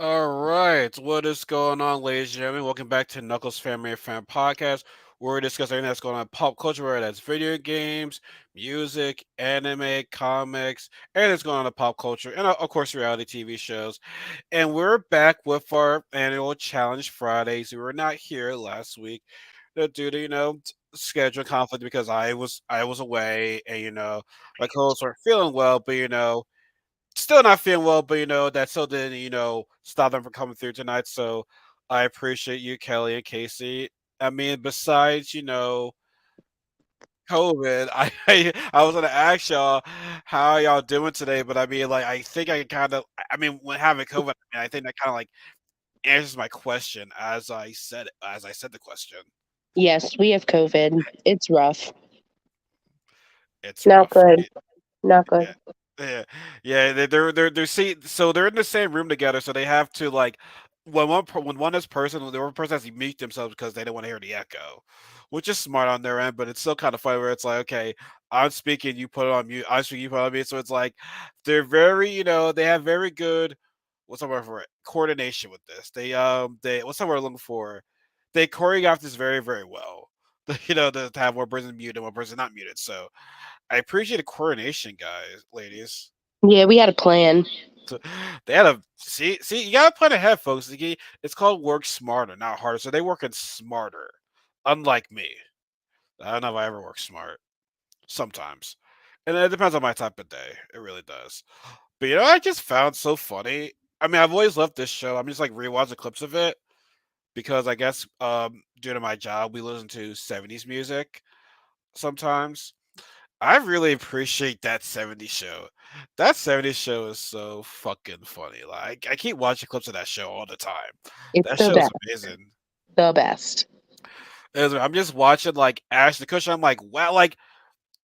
All right, what is going on, ladies and gentlemen? Welcome back to Knuckles Family and Fan Podcast, where we discuss everything that's going on in pop culture, whether that's video games, music, anime, comics, and it's going on in pop culture, and of course, reality TV shows. And we're back with our annual Challenge Fridays. We were not here last week due to schedule conflict because I was away, and my co-hosts weren't feeling well, but still not feeling well, but that still didn't, stop them from coming through tonight. So I appreciate you, Kelly and Kasey. I mean, besides, COVID, I was gonna ask y'all how y'all doing today, but I mean, like, I think I kind of, I mean, when having COVID, I think that kind of like answers my question as I said the question. Yes, we have COVID. It's rough. It's Not rough. good. Not good. Yeah. Yeah, yeah, they're see, so they're in the same room together, so they have to like when one is person, the other person has to mute themselves because they don't want to hear the echo, which is smart on their end, but it's still kind of funny where it's like, okay, I'm speaking, you put it on mute, I'm speaking, you put it on mute, so it's like they're very, they have very good what's the word for it coordination with this. They what's the word I'm looking for? They choreographed this very very well. To have one person muted and one person not muted. So I appreciate the coordination, guys, ladies. Yeah, we had a plan. So they had a see. You gotta plan ahead, folks. It's called work smarter, not harder. So they working smarter, unlike me. I don't know if I ever work smart. Sometimes, and it depends on my type of day. It really does. But I just found so funny. I mean, I've always loved this show. I'm just like rewatching clips of it because I guess due to my job, we listen to '70s music sometimes. I really appreciate that '70s show. That '70s show is so fucking funny. Like I keep watching clips of that show all the time. It's That the show is best. amazing. The best. I'm just watching like Ashton Kutcher. I'm like, wow, like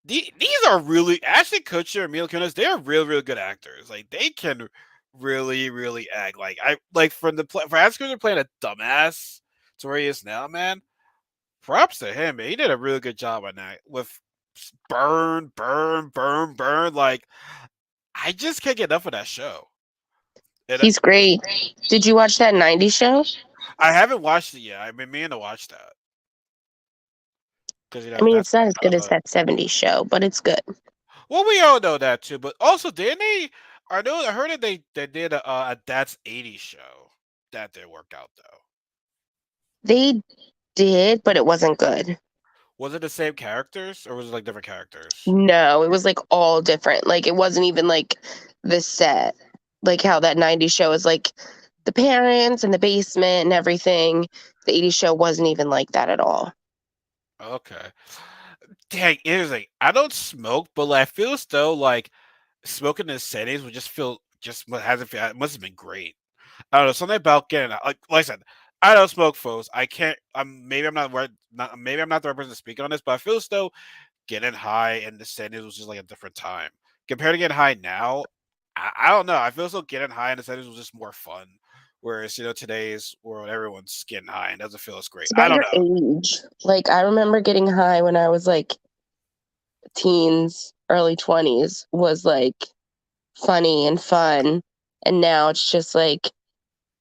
these are really Ashton Kutcher and Mila Kunis. They are real good actors. Like they can really act. Like I like for Ashton Kutcher playing a dumbass to where he is now, man. Props to him, man. He did a really good job on that with burn. Like I just can't get enough of that show. And He's great. Did you watch that 90s show? I haven't watched it yet. I've been meaning to watch that because I mean, that's it's not as good as that 70s show, but it's good. well, we all know that too. But also, didn't they? I heard that they did a That's 80 show that didn't work out though. They did, but it wasn't good. Was it the same characters or was it like different characters? No, it was like all different. Like it wasn't even like the set. Like how that 90s show is like the parents and the basement and everything. The 80s show wasn't even like that at all. Okay. Dang, here's like I don't smoke, but like, I feel as though like smoking in the settings would just feel just hasn't feel it must have been great. I don't know, something about getting like I said, I don't smoke, folks. I can't. Maybe I'm not right. Maybe I'm not the right person to speak on this, but I feel as though getting high in the seventies was just like a different time compared to getting high now. I don't know. I feel as though getting high in the seventies was just more fun. Whereas today's world, everyone's getting high and doesn't feel as great. It's I about don't your know. age. Like I remember getting high when I was like teens, early 20s was like funny and fun. And now it's just like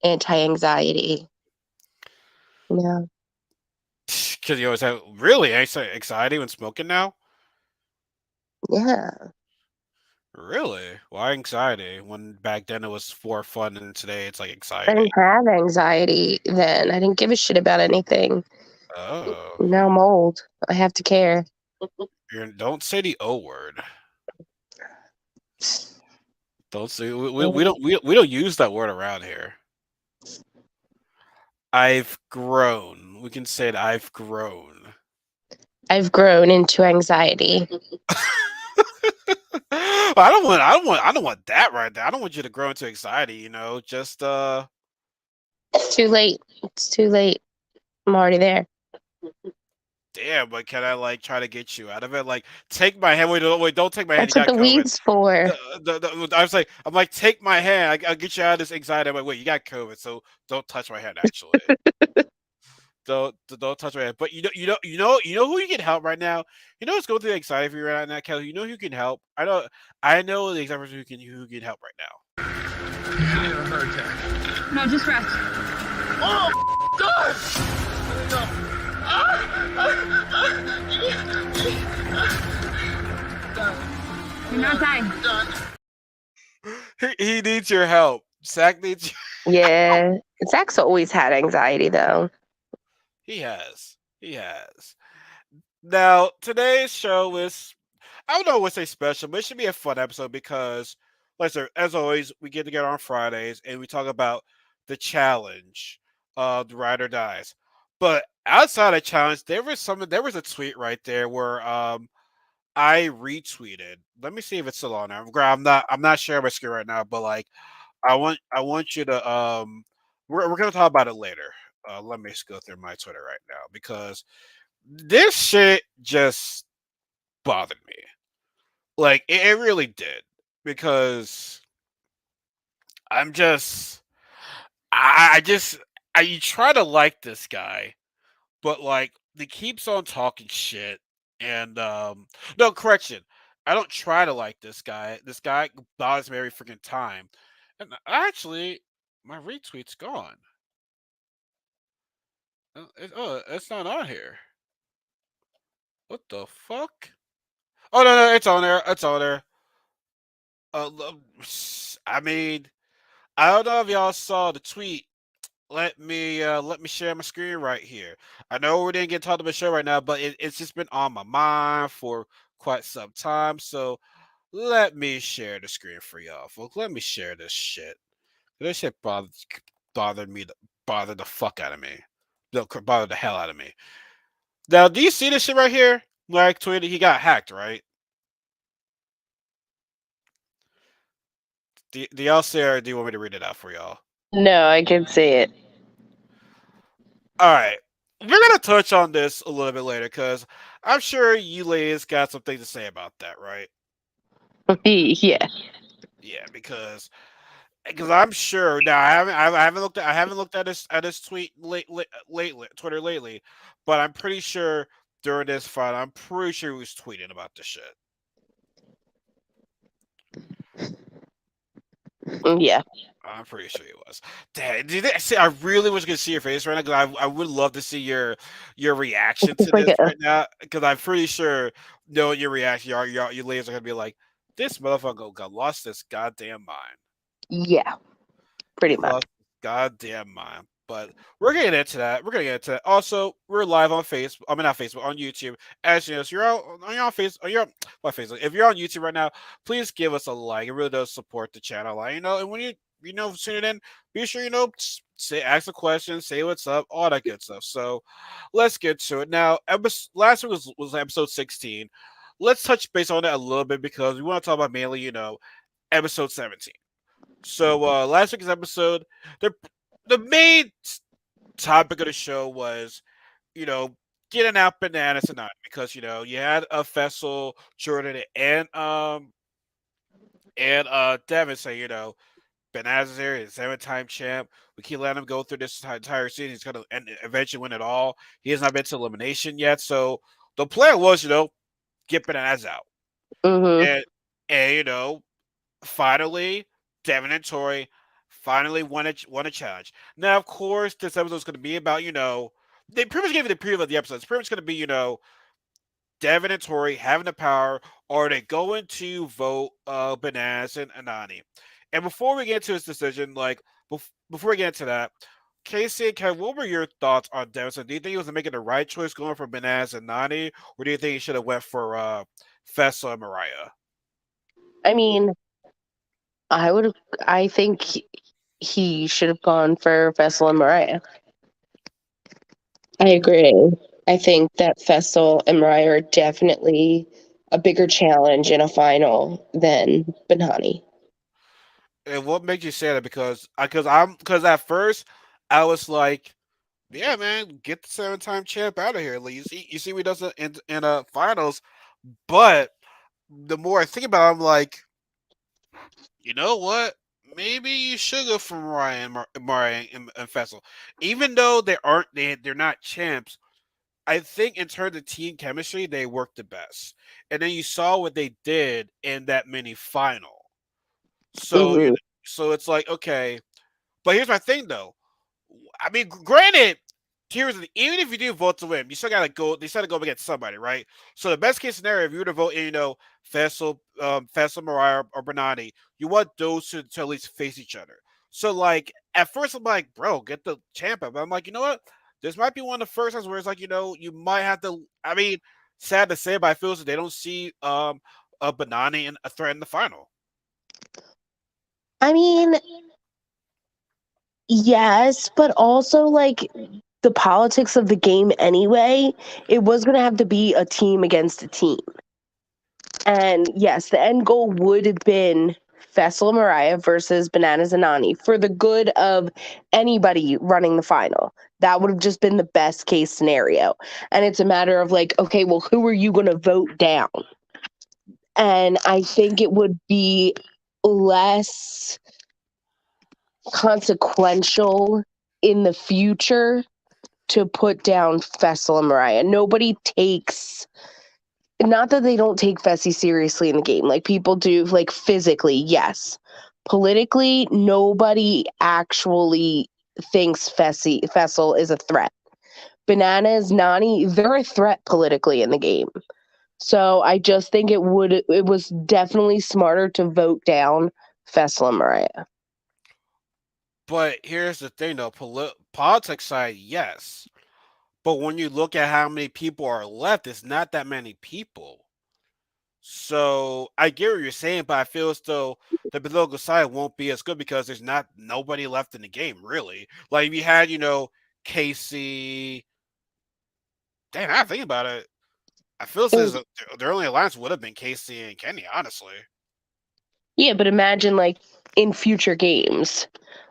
anti-anxiety. Yeah. Because you always have really anxiety when smoking now. Yeah. Really? Why anxiety? When back then it was for fun, and today it's like I anxiety. didn't have anxiety then. I didn't give a shit about anything. Oh, Now I'm old. I have to care. don't say the O word. Don't say we don't use that word around here. I've grown. We can say it. I've grown. I've grown into anxiety. I don't want that right there. I don't want you to grow into anxiety. Just It's too late. It's too late. I'm already there. damn. But can I like try to get you out of it? Like take my hand. Wait, don't take my hand. You That's what got the COVID. weed's for. I was like, I'm like, take my hand. I'll get you out of this anxiety. I'm like, wait, you got COVID, so don't touch my hand. Actually, don't touch my hand. But you know who you can help right now. You know who's going through anxiety for you right now, Kelly. You know who can help. I know the exact person who can help right now. No, just rest. Oh, God! No. You're not dying. He needs your help. Zach needs. Yeah. Zach's always had anxiety though. He has. He has. Now today's show is, I don't know what to say special, but it should be a fun episode because, like I said, as always, we get together on Fridays and we talk about the challenge of the Ride or Dies. But outside of challenge, there was a tweet right there where I retweeted. Let me see if it's still on there. I'm not sharing my screen right now, but like I want you to we're gonna talk about it later. Let me just go through my Twitter right now because this shit just bothered me. Like it really did because I'm just I just you try to like this guy, but like he keeps on talking shit and no correction. I don't try to like this guy. This guy bothers me every freaking time. And actually my retweet's gone. It's not on here. What the fuck? Oh no, it's on there. It's on there. I mean, I don't know if y'all saw the tweet. Let me share my screen right here. I know we didn't get talked about the show right now, but it's just been on my mind for quite some time. So let me share the screen for y'all, folks. Let me share this shit. This shit bothered me, bothered the fuck out of me. No, bothered the hell out of me. Now, do you see this shit right here? Like tweeted, he got hacked, right? Do y'all see it, or do you want me to read it out for y'all? No, I can see it. All right. We're gonna touch on this a little bit later because I'm sure you ladies got some things to say about that, right? Yeah. Yeah, because I'm sure now I haven't looked at this tweet lately Twitter lately, but I'm pretty sure during this fight I'm pretty sure he was tweeting about this shit. Yeah. I'm pretty sure he was. Damn, see, I really was gonna see your face right now because I would love to see your reaction It's to like this a right now because I'm pretty sure knowing your reaction, your ladies are gonna be like, "This motherfucker got lost his goddamn mind." yeah, pretty He much. lost his goddamn mind. But we're gonna get into that. We're gonna get into that. Also, we're live on Facebook. I mean, not Facebook, on YouTube. As you know, so you're on Facebook. You're on well, Facebook. If you're on YouTube right now, please give us a like. It really does support the channel. Like, and when you tune it in, be sure say ask a question, say what's up, all that good stuff. So let's get to it now. Last week was episode 16. Let's touch base on that a little bit because we want to talk about mainly episode 17. So last week's episode, the the main topic of the show was, you know, getting out bananas tonight because you had a Fessel, Jordan, and Devin say, Bananas is here, he's 7-time champ. We keep letting him go through this entire season. He's gonna eventually win it all. He has not been to elimination yet. So the plan was, get Bananas out. Hmm. And finally, Devin and Tori finally won a challenge. Now, of course, this episode is going to be about they pretty much gave you the preview of the episode. It's pretty much going to be Devin and Tori having the power, or they going to vote Bananas and Anani. And before we get into this decision, like before we get into that, Kasey and Kevin, what were your thoughts on Devin? So do you think he was making the right choice going for Bananas and Nani, or do you think he should have went for Fessa and Mariah? I mean, I would. I think he should have gone for Fessel and Mariah. I agree. I think that Fessel and Mariah are definitely a bigger challenge in a final than Benhani. And what makes you say that? Because at first I was like, yeah, man, get the 7-time champ out of here. Like, you see, what he does in finals. But the more I think about it, I'm like, you know what? Maybe you should go for Mariah and Fessel, even though they're not champs. I think in terms of team chemistry, they work the best. And then you saw what they did in that mini final. So Hmm. so it's like, okay. But here's my thing though. I mean, granted, even if you do vote to win, you still gotta go. They still gotta go against somebody, right? So the best case scenario, if you were to vote, Fessel, Mariah, or Bernani, you want those to at least face each other. So like at first, I'm like, bro, get the champ up. But I'm like, you know what? This might be one of the first times where it's like, you might have to. I mean, sad to say, but I feel as if they don't see a Bernani and a threat in the final. I mean, yes, but also like the politics of the game anyway, it was going to have to be a team against a team. And yes, the end goal would have been Fessel and Mariah versus Bananas and Nani for the good of anybody running the final. That would have just been the best case scenario. And it's a matter of like, okay, well, who are you going to vote down? And I think it would be less consequential in the future to put down Fessel and Mariah. Nobody takes, not that they don't take Fessy seriously in the game, like people do, like physically, yes. Politically, nobody actually thinks Fessel is a threat. Bananas, Nani, they're a threat politically in the game. So I just think it was definitely smarter to vote down Fessel and Mariah. But here's the thing, though. Politics side, yes. But when you look at how many people are left, it's not that many people. So I get what you're saying, but I feel as though the political side won't be as good because there's not nobody left in the game, really. Like if you had, Kasey. Damn, I think about it. I feel as though their only alliance would have been Kasey and Kenny, honestly. Yeah, but imagine like in future games,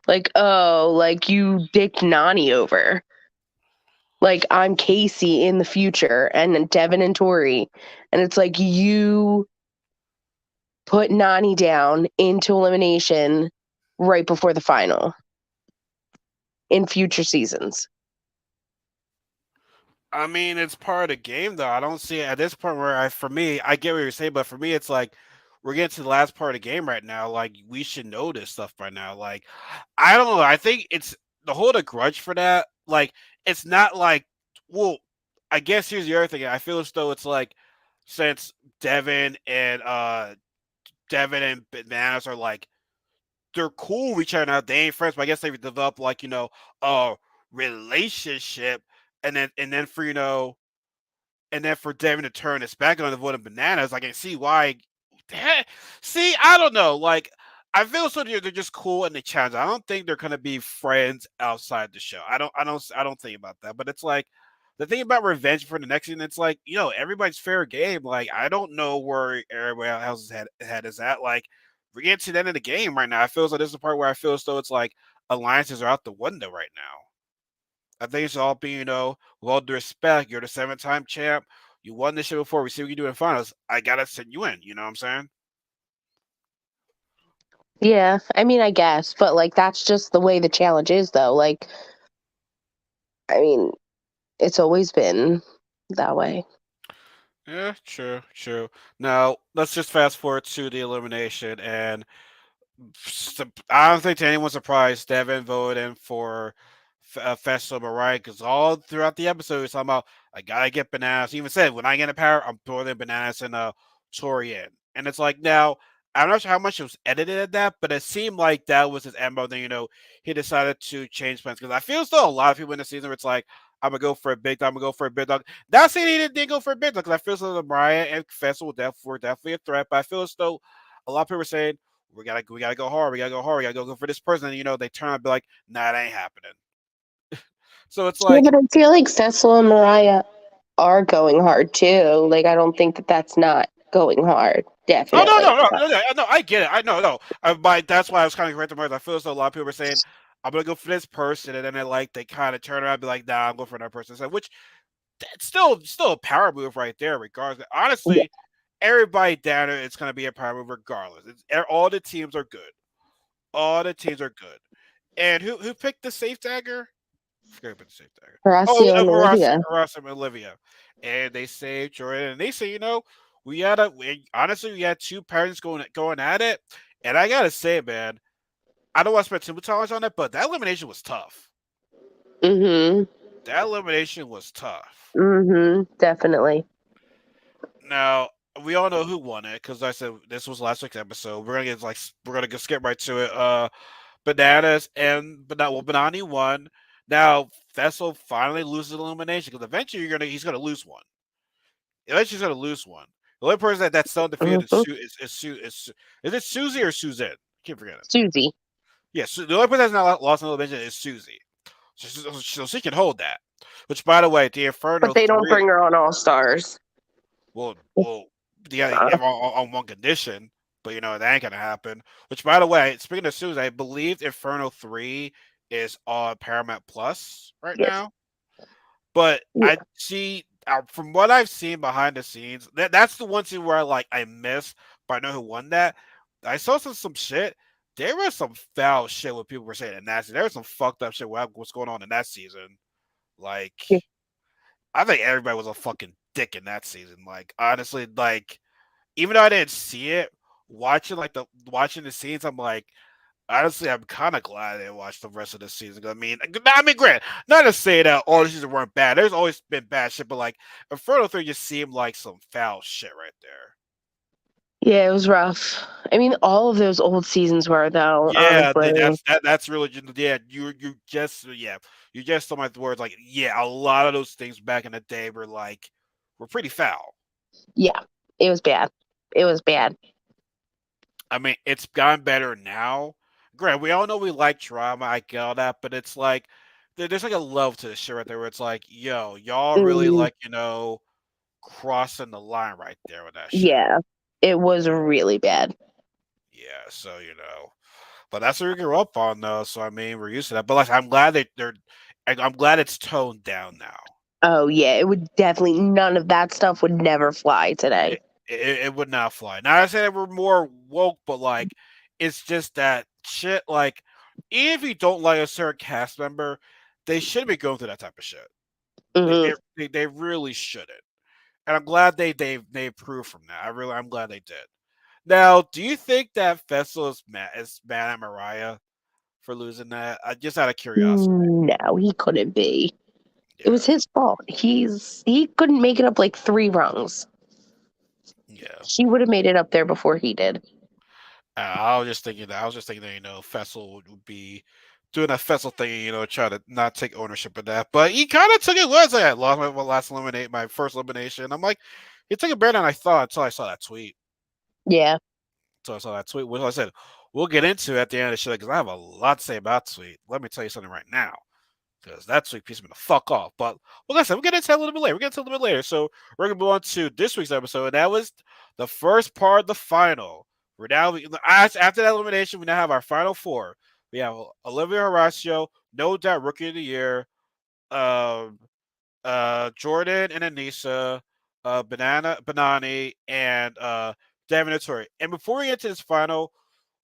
like, oh, like you dicked Nani over. Like I'm Kasey in the future and Devin and Tori. And it's like you put Nani down into elimination right before the final in future seasons. I mean, it's part of the game, though. I don't see it at this point where for me, I get what you're saying, but for me, it's like we're getting to the last part of the game right now. Like we should know this stuff by now. Like I don't know. I think it's the hold a grudge for that. Like it's not like, well, I guess here's the other thing. I feel as though it's like since Devin and Bananas are like they're cool with each other now. They ain't friends, but I guess they've developed like a relationship, and then for and then for Devin to turn his back on the vote of Bananas, I can see why. See, I don't know. Like I feel so they're just cool and they challenge. I don't think they're gonna be friends outside the show. I don't think about that. But it's like the thing about revenge for the next season. It's like everybody's fair game. Like I don't know where everybody else's head is at. Like we're getting to the end of the game right now. I feel as though this is the part where I feel as though it's like alliances are out the window right now. I think it's all being, with all due respect, you're the 7-time champ. You won this shit before. We see what you do in finals. I gotta send you in. You know what I'm saying? Yeah, I mean, I guess, but like that's just the way the challenge is, though. Like, I mean, it's always been that way. Yeah, true, true. Now let's just fast forward to the elimination, and I don't think to anyone's surprise, Devin voted in for Festival Mariah because all throughout the episode, he's talking about I gotta get bananas. He even said, "When I get a power, I'm throwing in bananas and Tori in." And it's like now I'm not sure how much it was edited at that, but it seemed like that was his MO. Then he decided to change plans because I feel still a lot of people in the season where it's like I'm gonna go for a big dog. I'm gonna go for a big dog. Not saying he didn't go for a big dog because I feel as though Mariah and Festival were definitely a threat, but I feel as though a lot of people are saying we gotta go hard. We gotta go hard. We gotta go for this person. And, they turn out and be like, nah, it ain't happening. So it's Yeah, like, but I feel like Cecil and Mariah are going hard too. Like, I don't think that that's not going hard. oh no, Definitely. no, no, no, no, no, I get it. I know, no. That's why I was kind of correcting myself. I feel as though a lot of people are saying, I'm gonna go for this person, and then they kind of turn around and be like, nah, I'm going for another person. So, which that's still a power move right there, regardless. Yeah. Honestly, everybody down there, it's gonna be a power move regardless. All the teams are good. All the teams are good. And who picked the safe dagger? Forget about the safe dagger. Oh, Horacio and Olivia. Marasa and Olivia, and they saved Jordan. And they say, honestly, we had two parents going at it, and I gotta say, man, I don't want to spend too much time on it, but that elimination was tough. Mhm. That elimination was tough. Mhm. Definitely. Now we all know who won it because I said this was last week's episode. We're gonna skip right to it. Bananas and Banani won. Now Vessel finally loses elimination because eventually he's gonna lose one. Eventually he's gonna lose one. The only person that's still undefeated Mhm. is it Susie or Suzanne? I keep forgetting. Susie. Yeah, the only person that's not lost an elimination is Susie. So she can hold that. Which, by the way, the But Inferno they don't 3 bring her on All Stars. well, yeah, on one condition, but that ain't gonna happen. Which, by the way, speaking of Susan, I believe Inferno 3 is on Paramount Plus right Yes. now. But Yeah. I see from what I've seen behind the scenes, that's the one scene where I miss, but I know who won that. I saw some shit. There was some foul shit what people were saying in that season. There was some fucked up shit what's going on in that season. Like, Yeah. I think everybody was a fucking dick in that season. Like, honestly, like even though I didn't see it, watching the scenes, I'm like, honestly, I'm kind of glad I didn't watch the rest of the season. I mean, Grant, not to say that all the seasons weren't bad. There's always been bad shit, but like Inferno 3 just seemed like some foul shit right there. Yeah, it was rough. I mean, all of those old seasons were though. Yeah, Honestly. that's really yeah. You just told my words like yeah. A lot of those things back in the day were pretty foul. Yeah, it was bad. It was bad. I mean, it's gotten better now. Grant, we all know we like drama. I get all that, but it's like there's like a love to the shit right there where it's like, yo, y'all really Mm, like crossing the line right there with that shit. yeah, it was really bad. Yeah, so but that's what we grew up on though. So I mean, we're used to that. But like, I'm glad I'm glad it's toned down now. Oh yeah, it would definitely none of that stuff would never fly today. It would not fly. Now I say that we're more woke, but like it's just that shit. Like even if you don't like a certain cast member, they shouldn't be going through that type of shit. They Hmm. they, they really shouldn't. And I'm glad they improved from that. I'm glad they did. Now, do you think that Fessel is mad at Mariah for losing that? Just out of curiosity. No, he couldn't be. It Yeah, was his fault. He couldn't make it up like 3 rungs. yeah. She would have made it up there before he did. I was just thinking that Fessel would be doing that Fessel thing, try to not take ownership of that. But he kind of took it. Was I lost my first elimination. I'm like, he took it better than I thought until I saw that tweet. Yeah. Which I said we'll get into at the end of the show because I have a lot to say about tweet. Let me tell you something right now. Because that tweet piece me the fuck off. But like I said, we'll get into it a little bit later. So we're gonna move on to this week's episode, and that was the first part of the final. We're now after that elimination, we now have our final four. We have Olivia Horacio, no doubt rookie of the year, um, Jordan and Anissa, Banani, and Devin and Tori. And before we get to this final,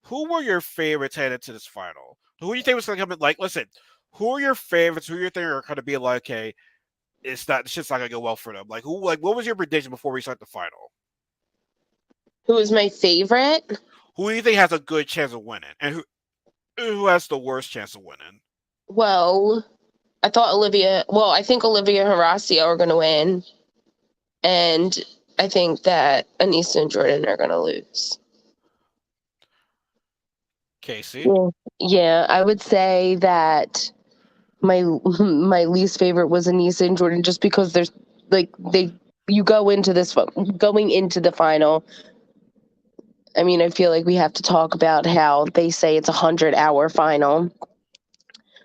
who were your favorites headed to this final? Who do you think was going to come in? Like, listen, who are your favorites? Who you think are going to be like, okay, this shit's not going to go well for them? Like, what was your prediction before we start the final? Who was my favorite? Who do you think has a good chance of winning, and who has the worst chance of winning? Well, I think Olivia and Horacio are going to win. And I think that Anissa and Jordan are going to lose. Kasey. Yeah. Yeah, I would say that my my least favorite was Anissa and Jordan just because there's like they you go into this going into the final. I mean, I feel like we have to talk about how they say it's 100-hour final.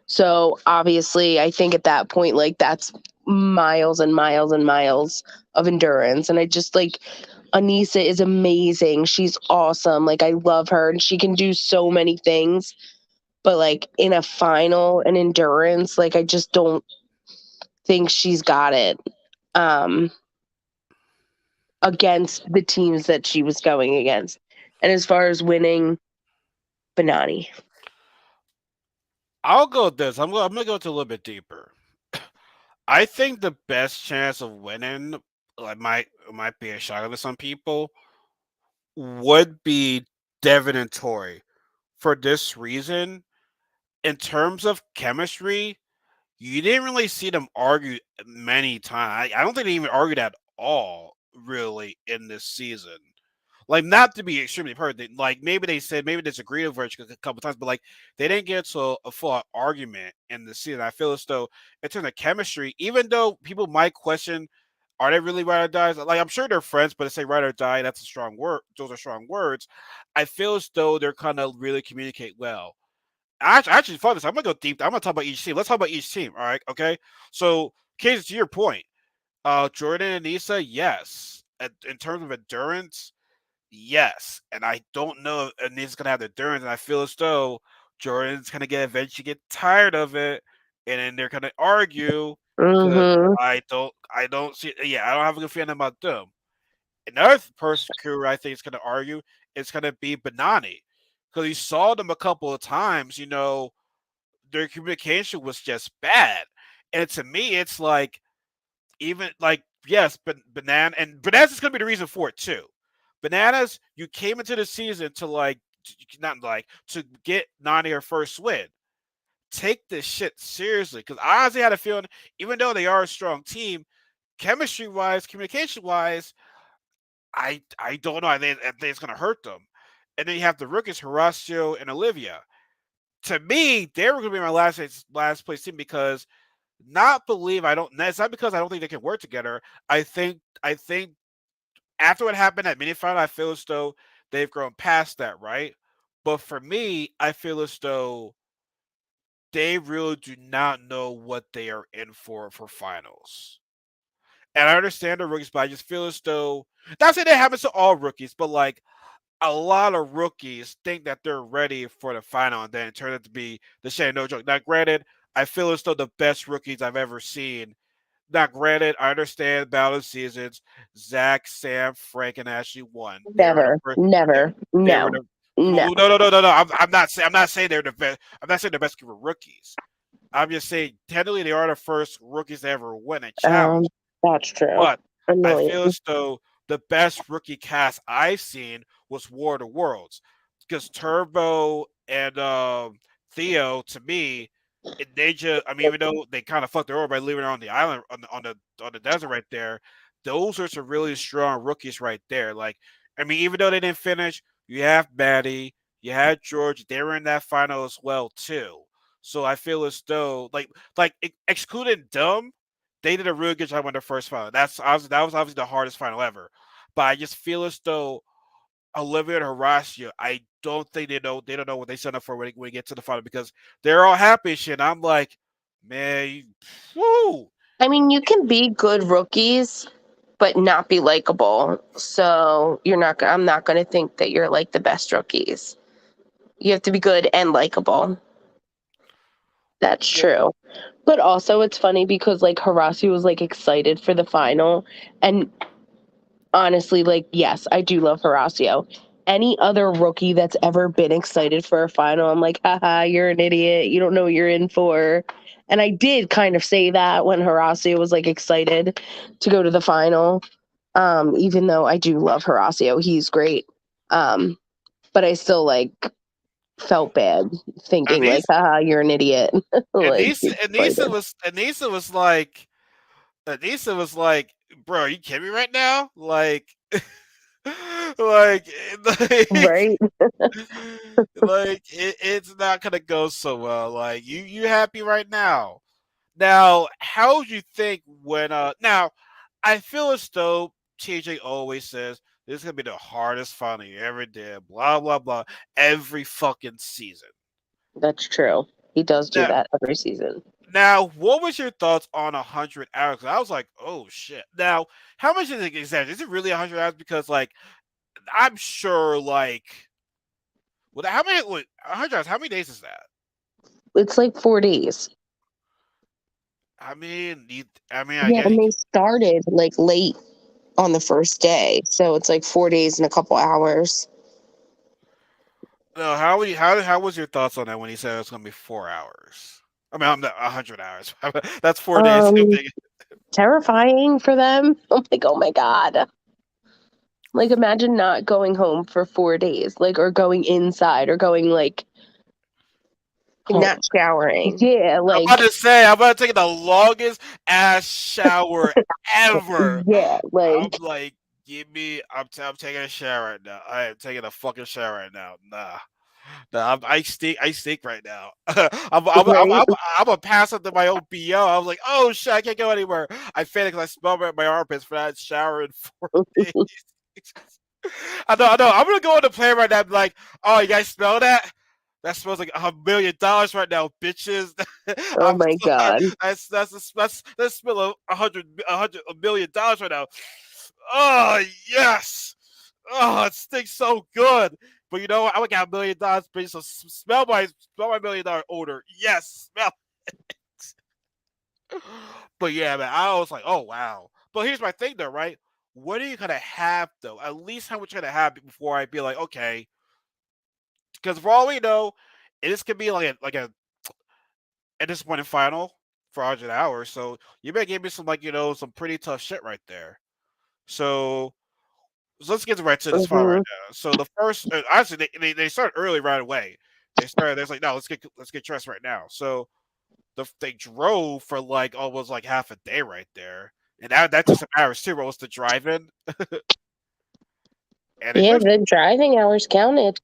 So obviously, I think at that point, like that's miles and miles and miles of endurance. And I just like Anissa is amazing. She's awesome. Like I love her and she can do so many things. But like in a final and endurance, like I just don't think she's got it um against the teams that she was going against. And as far as winning, Banani. I'll go with this. I'm gonna go to a little bit deeper. I think the best chance of winning, like might be a shocker to some people, would be Devin and Tori. for this reason. In terms of chemistry, you didn't really see them argue many times. I don't think they even argued at all, really, in this season. Like, not to be extremely perfect, like maybe they said maybe disagreed over it a couple times, but like they didn't get to a full argument in the season. I feel as though in terms of chemistry, even though people might question, are they really ride or dies? Like I'm sure they're friends, but to say ride or die, that's a strong word. Those are strong words. I feel as though they're kind of really communicate well. Actually, for this, I'm gonna go deep. I'm gonna talk about each team. Let's talk about each team. All right, okay. So, Casey, to your point, Jordan and Nisa, yes. In terms of endurance, yes. And I don't know if Nisa's gonna have the endurance, and I feel as though Jordan's gonna get eventually get tired of it, and then they're gonna argue because Mm-hmm. I don't see, yeah, I don't have a good feeling about them. Another person crew I think is gonna argue is gonna be Banani because you saw them a couple of times. Their communication was just bad. And to me, it's like even like yes, but bananas is gonna be the reason for it too. Bananas, you came into the season to not like to get Nani her first win. Take this shit seriously because I honestly had a feeling, even though they are a strong team, chemistry wise, communication wise, I don't know. I think it's gonna hurt them. And then you have the rookies, Horacio and Olivia. To me, they were gonna be my last place team because not believe I don't. It's not because I don't think they can work together. I think after what happened at mini final, I feel as though they've grown past that, right? But for me, I feel as though they really do not know what they are in for finals. And I understand the rookies, but I just feel as though not saying that happens to all rookies, but like a lot of rookies think that they're ready for the final, and then it turned out to be the shame. No joke. Now, granted, I feel as though the best rookies I've ever seen. Now, granted, I understand Battle of Seasons. Zach, Sam, Frank, and Ashley won. They were the Never, first. They, never, they were no, the. no. Well, no. I'm not saying. I'm not saying they're the best. I'm not saying they're best group of rookies. I'm just saying technically they are the first rookies to ever win a Um, challenge. that's true. But I Annoying. feel as though the best rookie cast I've seen was War of the Worlds, because Turbo and Theo, to me, they just, I mean, even though they kind of fucked her over by leaving her on the island on the desert right there, those are some really strong rookies right there. Like, I mean, even though they didn't finish, you have Maddie, you had George, they were in that final as well too. So I feel as though excluding Dumb, they did a really good job on their first final. That was obviously the hardest final ever. But I just feel as though Olivia and Horacio, I don't think they don't know what they signed up for when they get to the final because they're all happy and shit. And I'm like, man, woo. I mean, you can be good rookies, but not be likable. So you're not. I'm not going to think that you're like the best rookies. You have to be good and likable. That's Well, true. But also, it's funny because like Horacio was like excited for the final, and honestly, like, yes, I do love Horacio. Any other rookie that's ever been excited for a final, I'm like, haha, you're an idiot. You don't know what you're in for. And I did kind of say that when Horacio was like excited to go to the final. Even though I do love Horacio, he's great. Um, but I still like felt bad thinking like, Anissa, haha, you're an idiot. Like, Anissa, you're Anissa excited. was Anissa was like Anissa was like, bro, are you kidding me right now? Like, like, Right? it's not gonna go so well. Like you happy right now? Now, how would you think when now I feel as though TJ always says this is gonna be the hardest final you ever did, blah blah blah, every fucking season. That's true. He does do Now that every season. now what was your thoughts on 100 hours? 'Cause I was like, oh shit. Now, how much is it exactly? Is it really 100 hours? Because like I'm sure like well how many 100 hours, how many days is that? It's like 4 days. I mean, I Yeah, guess and they started like late on the first day. So it's like 4 days and a couple hours. no. How was your thoughts on that when he said it's gonna be 4 hours? I mean, I'm not 100 hours. That's 4 days. Um, Terrifying for them. I'm like, oh my God. Like, imagine not going home for 4 days, like, or going inside, or going like Not home. showering. Yeah, I'm like about to say, I'm about to take the longest ass shower ever. yeah, I'm like like, give me. I'm taking a shower right now. I am taking a fucking shower right now. Nah. Nah, I stink right now. right. I'm a pass up to my own BO. I was like, oh shit, I can't go anywhere. I fainted because I smelled my armpits for that shower in 4 days. I know. I'm gonna go on the plane right now and be like, oh, you guys smell that? That smells like $1 million right now, bitches. Oh I'm my sorry. god. That's smell of $100 right now. Oh yes. Oh, it stinks so good. But you know what? I would got $1 million, bitch. So smell my $1 million odor. Yes, smell. But yeah, man, I was like, oh wow. But here's my thing though, right? What are you gonna have though? At least how much you gonna have before I be like, okay, because for all we know, this could be a disappointing final for 100 hours. So you better give me some some pretty tough shit right there. So, let's get right to this final right Hmm. now. So the first, actually, they started early right away. They're like, no, let's get dressed right now. So they drove for like almost like half a day right there, and that took some hours too. What was the drive-in? And Yeah, the driving hours counted.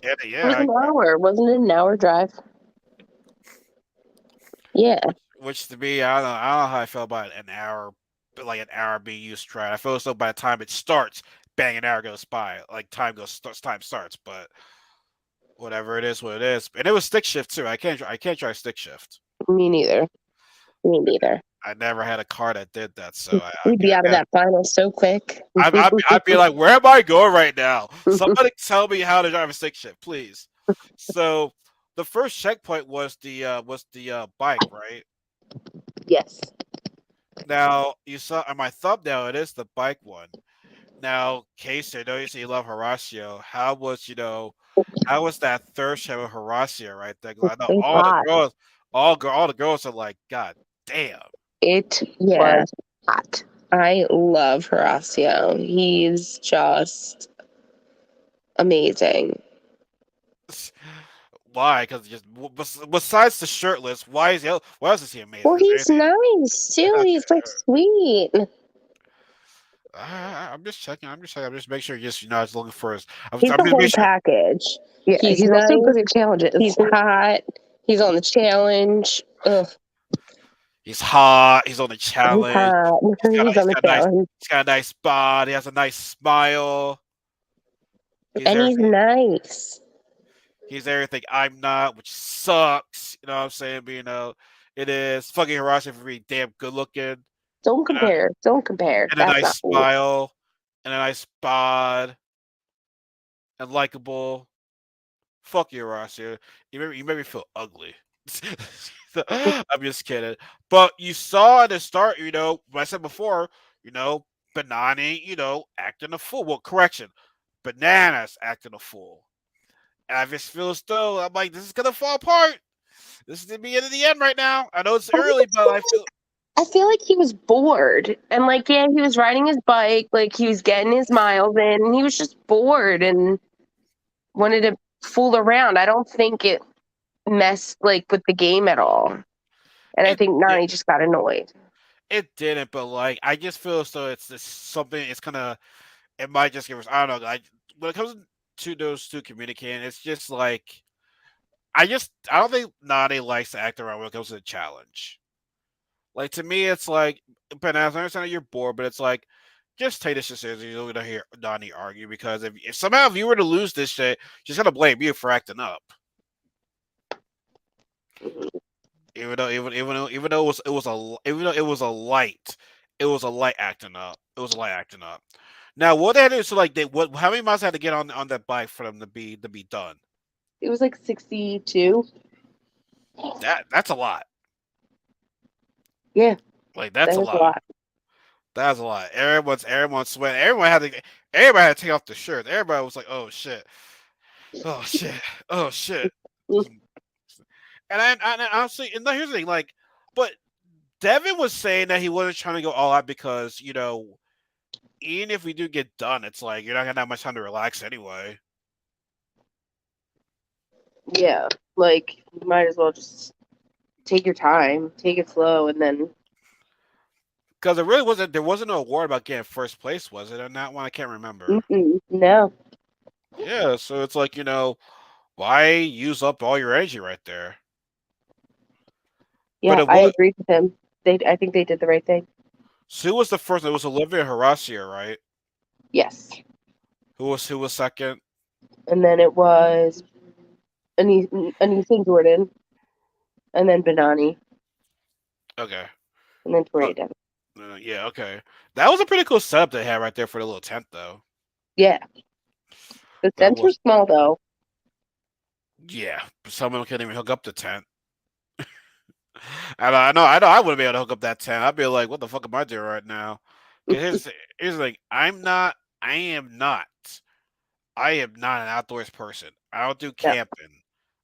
It was yeah, an hour, wasn't it? An hour drive. Yeah, which to me, I don't know how I feel about an hour, but like an hour being used to try. I feel as though by the time it starts, bang, an hour goes by. Like time starts, but whatever it is, what it is. And it was stick shift too. I can't try stick shift. me neither. Me neither. I never had a car that did that, so We'd be out of that final so quick. I'd be like, where am I going right now? Somebody tell me how to drive a stick shift, please. So the first checkpoint was the bike, right? Yes. Now you saw on my thumbnail, it is the bike one. Now, Casey, I know you say you love Horacio. How was that third show with Horacio right there? 'Cause I know It was hot. all the girls are like, God damn. It Yeah. was hot. I love Horacio. He's just amazing. Why? Because just besides the shirtless, why else is he amazing? Well, Is there he's anything? nice too. He's like sweet. I'm just checking. I'm just making sure. Just just looking for his. He's I'm the just making whole sure package. Yeah, He's he's also good nice. at challenges. He's hot. He's on the challenge. Ugh, he's hot. He's on the he's challenge. hot. He's on He's the got a nice. challenge, He's got a nice body. He has a nice smile. He's and he's everything. nice. He's everything I'm not, which sucks. You know what I'm saying? But it is fucking Hiroshi for being damn good looking Don't and a, compare. Don't compare. and a That's nice not me. smile and a nice bod and likable. Fuck you, Hiroshi. You made me feel ugly. I'm just kidding. But you saw at the start, what I said before, Banani, acting a fool. Well, correction, Bananas acting a fool. And I just feel as though I'm like, this is gonna fall apart. This is the beginning of the end right now. I know it's early, but I feel like he was bored, and like, yeah, he was riding his bike, like he was getting his miles in, and he was just bored and wanted to fool around. I don't think it messed like with the game at all, and I it think it, Nani just got annoyed. it didn't. But like, I just feel as though it's just something. It might just give us. I don't know. Like when it comes to those two communicating, it's just like I don't think Nani likes to act around when it comes to the challenge. Like to me, it's like, Bananas, I understand that you're bored, but it's like, just take this seriously. You're gonna hear Donnie argue because if somehow if you were to lose this shit, she's gonna blame you for acting up. Even though it was a light acting up. It was a light acting up. Now what they had to do, so like how many miles had to get on that bike for them to be done? It was like 62. That's a lot. Yeah, Like that's that a was a lot. lot. That's a lot. Everyone's sweating. Everybody had to take off the shirt. Everybody was like, "Oh shit, oh shit, oh shit." And I honestly, and here's the thing, like, but Devin was saying that he wasn't trying to go all out because even if we do get done, it's like you're not gonna have much time to relax anyway. Yeah, like you might as well just take your time, take it slow, and then Because it really wasn't. There wasn't an award about getting first place, was it? On that one, I can't remember. no. Yeah, so it's like why use up all your energy right there? But Yeah, it I was. agreed with him. I think they did the right thing. So who was the first? It was Olivia Horacio, right? Yes, Who was second? and then it was Anissa and Jordan, and then Benani, Okay. and then Uh, Tori Devin. yeah. Okay. That was a pretty cool setup they had right there for the little tent, though. Yeah, the That scents were was. small though. Yeah. Someone couldn't even hook up the tent. I know. I wouldn't be able to hook up that tent. I'd be like, "What the fuck am I doing right now?" Because here's the thing. I'm not. I am not. I am not an outdoors person. I don't do No, camping.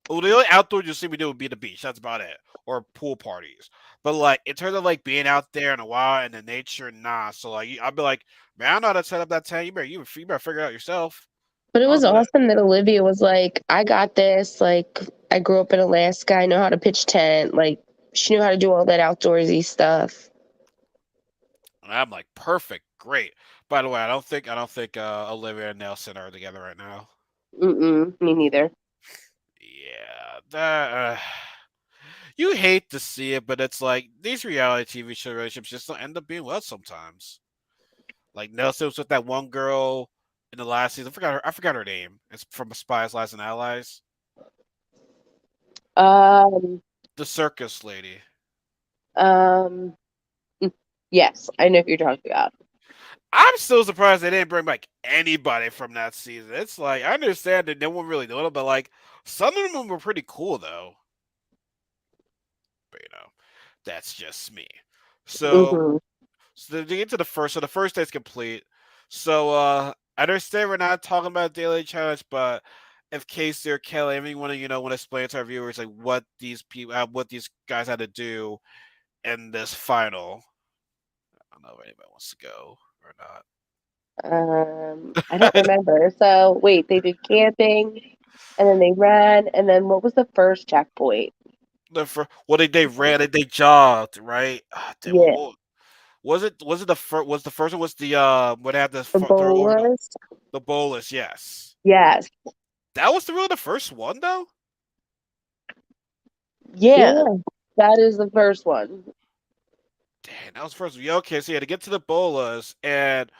Well, the only outdoors you see me do would be the beach. That's about it, or pool parties. But like in terms of like being out there in the wild and the nature, nah. So like I'd be like, man, I don't know how to set up that tent. You better figure it out yourself. but it I don't was do that. awesome that Olivia was like, "I got this." Like, I grew up in Alaska. I know how to pitch tent. Like, she knew how to do all that outdoorsy stuff. And I'm like, perfect, great. By the way, I don't think Olivia and Nelson are together right now. Me neither. Yeah, that. You hate to see it, but it's like these reality TV show relationships just don't end up being well sometimes. Like Nelson was with that one girl in the last season. I forgot her name. It's from Spies, Lies, and Allies. Um, The circus lady. um, yes, I know who you're talking about. I'm still surprised they didn't bring back anybody from that season. It's like I understand that no one really knew it, but like some of them were pretty cool though. But that's just me. So Hmm. So to get to the first, so the first day's complete. So I understand we're not talking about daily challenge, but if Casey or Kelly, anyone want to explain to our viewers like what these guys had to do in this final. I don't know if anybody wants to go or not. I don't remember. So wait, they did camping, and then they ran, and then what was the first checkpoint? Well, they ran, they jogged, right? Ah, damn, Yeah, was it? Was it the first? Was the first one? Was the what had the the throw over bolas. the bolus? Yes, Yes. that was really the first one though. Yeah, that is the first one. Damn, that was the first one. Yeah, okay, so you had to get to the bolas, and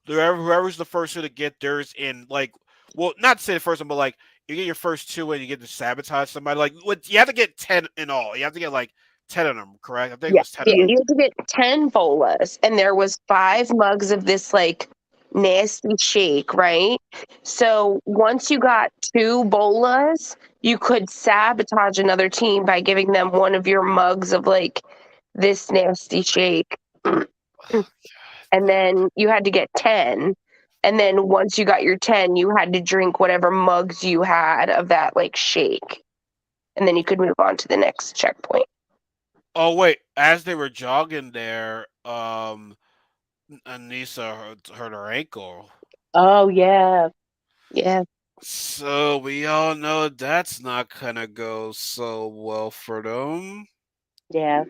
whoever's the first one to get theirs in, like, well, not to say the first one, but like you get your first two and you get to sabotage somebody. Like, what you have to get 10 in all. You have to get like 10 of them, correct? I think it Yeah, was 10 of yeah, them. you had to get 10 bolas, and there was 5 mugs of this like nasty shake, right? So once you got 2 bolas, you could sabotage another team by giving them one of your mugs of like this nasty shake. And then you had to get 10. And then once you got your 10, you had to drink whatever mugs you had of that like shake. And then you could move on to the next checkpoint. Oh wait, as they were jogging there, Anissa hurt her ankle. Oh yeah. Yeah. So we all know that's not gonna go so well for them. Yeah.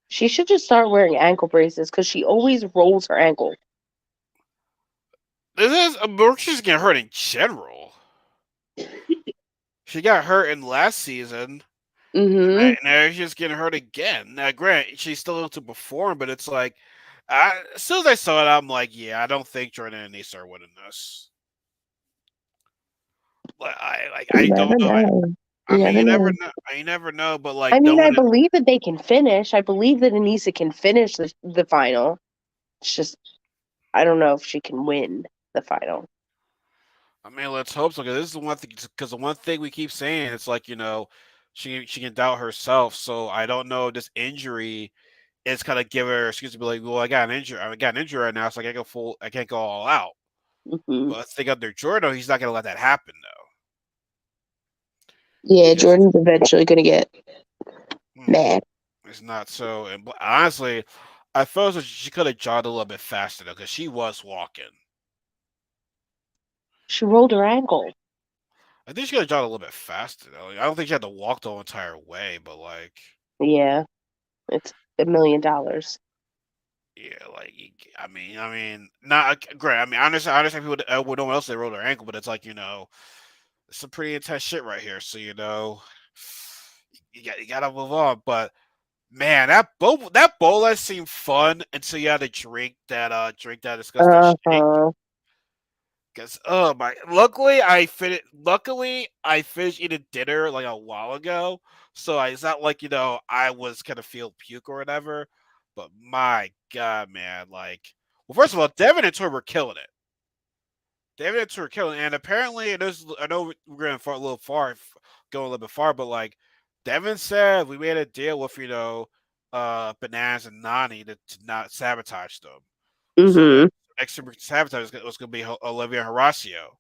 She should just start wearing ankle braces because she always rolls her ankle. This is she's getting hurt in general. She got hurt in last season. Mm-hmm. Now she's just getting hurt again. Now, grant she's still able to perform, but it's like, as soon as I saw it, I'm like, yeah, I don't think Jordan and Nisa are winning this. You I never don't know. know. I You mean, never you never know. know. You never know, but I like, mean, don't I want to. believe that they can finish. I believe that Anissa can finish the final. It's just, I don't know if she can win the final. I mean, let's hope so. Because this is the one thing. Because the one thing we keep saying, it's like she can doubt herself. So I don't know if this injury is kind of give her excuse to be like, well, I got an injury. I got an injury right now, so I can't go full. I can't go all out. Hmm. But I think under Jordan, he's not gonna let that happen though. Yeah, Because Jordan's eventually going to get hmm, mad. it's not so. And honestly, I felt as if she could have jogged a little bit faster though, because she was walking. She rolled her ankle. I think she could have jogged a little bit faster though. Like, I don't think she had to walk the whole entire way, but like, Yeah, it's $1 million. yeah, like not great. I mean, I understand people with no one else they roll their ankle, but it's like it's some pretty intense shit right here. So you gotta move on. But man, that bowl seemed fun until you had to drink that disgusting shake. Uh-huh. Cause oh my, luckily I finished eating dinner like a while ago, so it's not like I was gonna feel puke or whatever. But my god, man, like, well, first of all, Devin and Tori were killing it. Devin and Tori were killing it, and apparently, I know we're going far, a little far, going a little bit far, but like, Devin said we made a deal with Bananas and Nani to not sabotage them. So Mm-hmm. next to sabotage was going to be Olivia Horacio.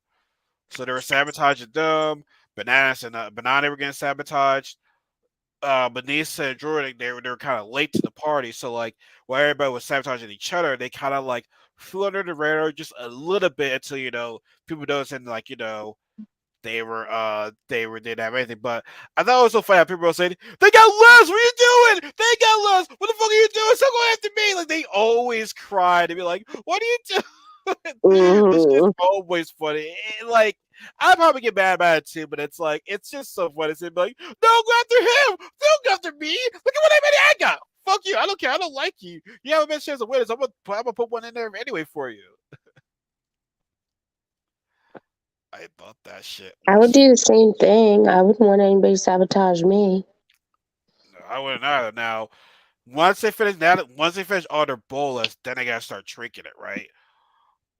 So they were sabotaging them. Bananas and Banana were getting sabotaged. Benisa and Jordan, they were kind of late to the party. So like while everybody was sabotaging each other, they kind of like flew under the radar just a little bit until people noticed and like they didn't have anything. But I thought it was so funny how people were saying, "They got lost, what are you doing? They got lost, what the fuck are you doing? Stop going after me!" Like they always cry to be like, "What are you doing?" It's just Mm-hmm. always funny. Like I probably get mad about it too, but it's like it's just so funny to be like, "No, go after him! Don't go after me! Look at what I got! Fuck you! I don't care. I don't like you. You haven't been a chance to win. So I'm gonna put one in there anyway for you." I thought that shit I would was. do the same thing. I wouldn't want anybody to sabotage me. No, I wouldn't either. Now, once they finish all their bolas, then they gotta start drinking it, right?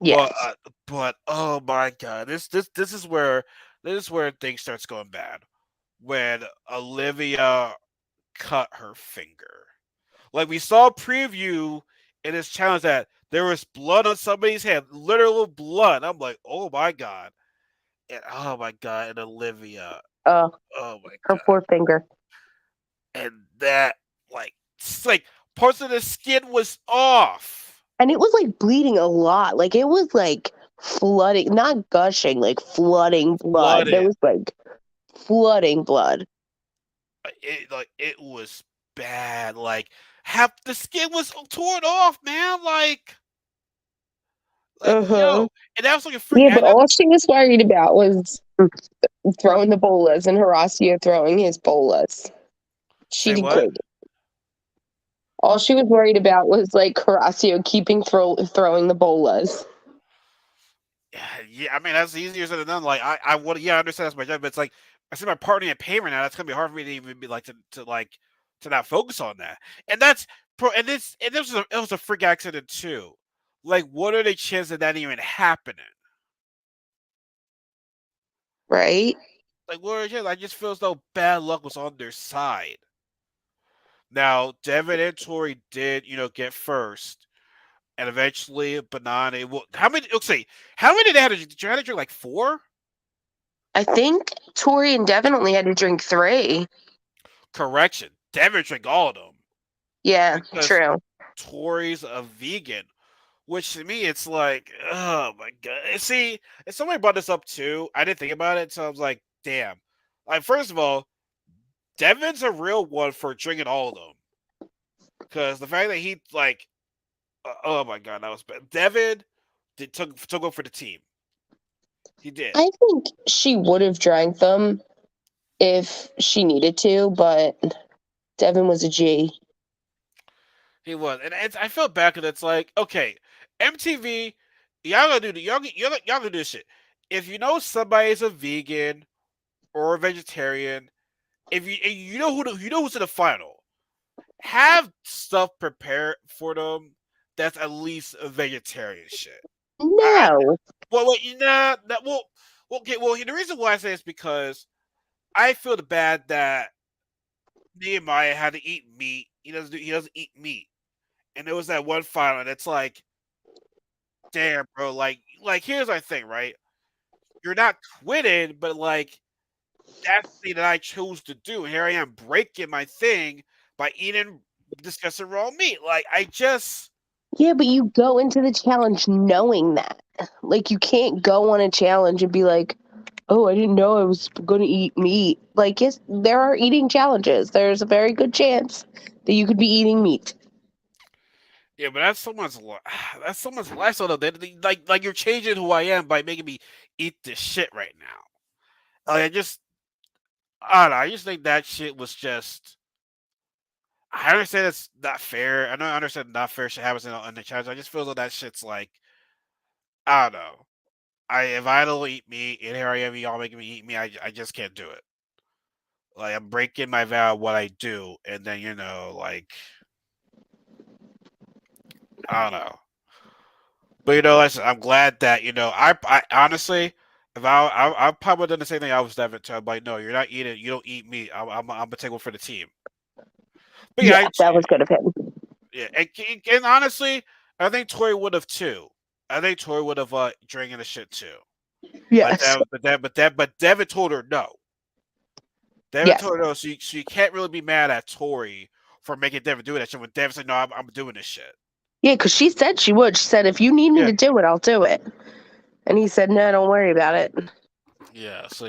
But Yes. but oh my god, this is where things starts going bad. When Olivia cut her finger, like we saw a preview in this challenge that there was blood on somebody's hand, literal blood. I'm like, oh my god, and oh my god, and Olivia, Uh, oh my her god, poor finger. and that like it's like parts of the skin was off. And it was like bleeding a lot. Like it was like flooding, not gushing, like flooding blood. There Flooded. was like flooding blood. It was bad. Like half the skin was torn off, man. Like Uh-huh. yo, and that was like a freak. Yeah, but And that all was she was worried about was throwing the bolas and Horacio throwing his bolas. She say did what? great. All she was worried about was like Horacio keeping throwing the bolas. Yeah, I mean that's easier said than done. Like I would, yeah, I understand that's my job, but it's like I see my partner in pain right now. That's gonna be hard for me to even be like to not focus on that. And that's it was a freak accident too. Like, what are the chances of that even happening? Right? Like, what are the chances? I just feel as though bad luck was on their side. Now, Devin and Tori did, get first, and eventually Banana. Well, how many? Let's see. How many did they have to? Did you have to drink like four? I think Tori and Devin only had to drink 3. Correction. Devin drank all of them Yeah, because true. Tori's a vegan. Which to me, it's like, oh my god. And see, if somebody brought this up too, I didn't think about it, so I was like, damn. Like, first of all, Devin's a real one for drinking all of them. Because the fact that he like, oh my god, that was bad. Devin took over for the team. He did. I think she would have drank them if she needed to, but Devin was a G. He was, and I felt bad because it's like, okay, MTV, y'all gonna do y'all gonna do this shit. If you know somebody's a vegan or a vegetarian, if you know who's in the final, have stuff prepared for them that's at least a vegetarian shit. I No. well, wait, that well, okay, well, the reason why I say is because I feel the bad that Nehemiah had to eat meat. He doesn't eat meat, and there was that one final, and it's like, damn, bro, like here's my thing, right? You're not quitting, but like that's the thing that I chose to do. And here I am breaking my thing by eating discussing raw meat. Like I just Yeah, but you go into the challenge knowing that. Like you can't go on a challenge and be like, "Oh, I didn't know I was going to eat meat." Like, yes, there are eating challenges. There's a very good chance that you could be eating meat. yeah, but that's someone's lifestyle though. Like you're changing who I am by making me eat this shit right now. Like I don't know. I just think that shit was just. I understand it's not fair. I understand not fair shit happens in the challenge. I just feel that that shit's like I don't know. I if I don't eat meat and here I am, y'all making me eat meat. I just can't do it. Like I'm breaking my vow of what I do, and then like I don't know. But listen, I'm glad that I honestly, if I probably done the same thing I was Devin to. I'm like, no, you're not eating. You don't eat meat. I'm gonna take one for the team. But yeah, Yeah, that was good of him. yeah, and honestly, I think Tori would have too. I think Tori would have drinking the shit too. But Yes. but Devin told her no. Devin Yes. told her no, so you can't really be mad at Tori for making Devin do that shit. When Devin said no, I'm doing this shit. Yeah, because she said she would. She said, if you need me Yeah, to do it, I'll do it. And he said, no, don't worry about it. yeah. So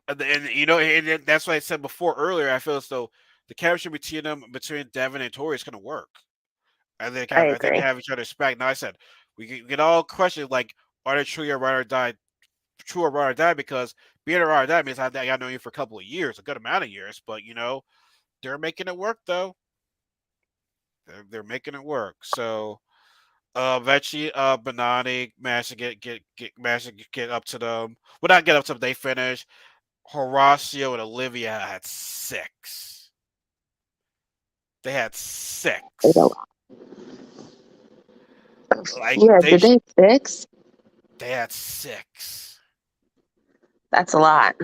and that's why I said before earlier. I feel as though the chemistry between Devin and Tori is going to work. I I think they agree. have each other's back. Now I said we can all question like, are they truly a ride or die? True or ride or die? Because being a ride or die means I got known you for a couple of years, a good amount of years. But they're making it work though. They're making it work. So eventually, Benani managed to get up to them. Well, not get up to them. They finished. Horacio and Olivia had six. They had six. Like Yeah, did they fix? they had six. That's a lot.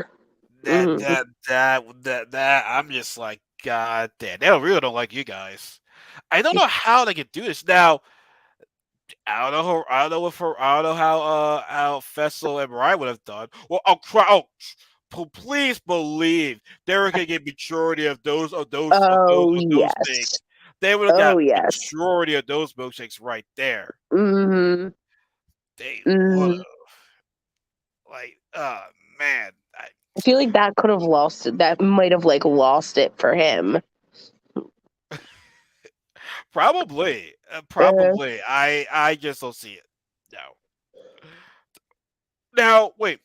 That Mm. that that I'm just like, God damn, they really don't like you guys. I don't know how they could do this. Now, I don't know how Fessel and Mariah would have done. Well, I'll cry. Oh, please believe they were gonna get majority Oh, of those things. yes. They would have Oh, got yes. majority of those milkshakes right there. Mm-hmm. They would Mm. have like, man, I feel like that could have lost it. That might have like lost it for him. Uh, probably. I just don't see it. No. Now, wait.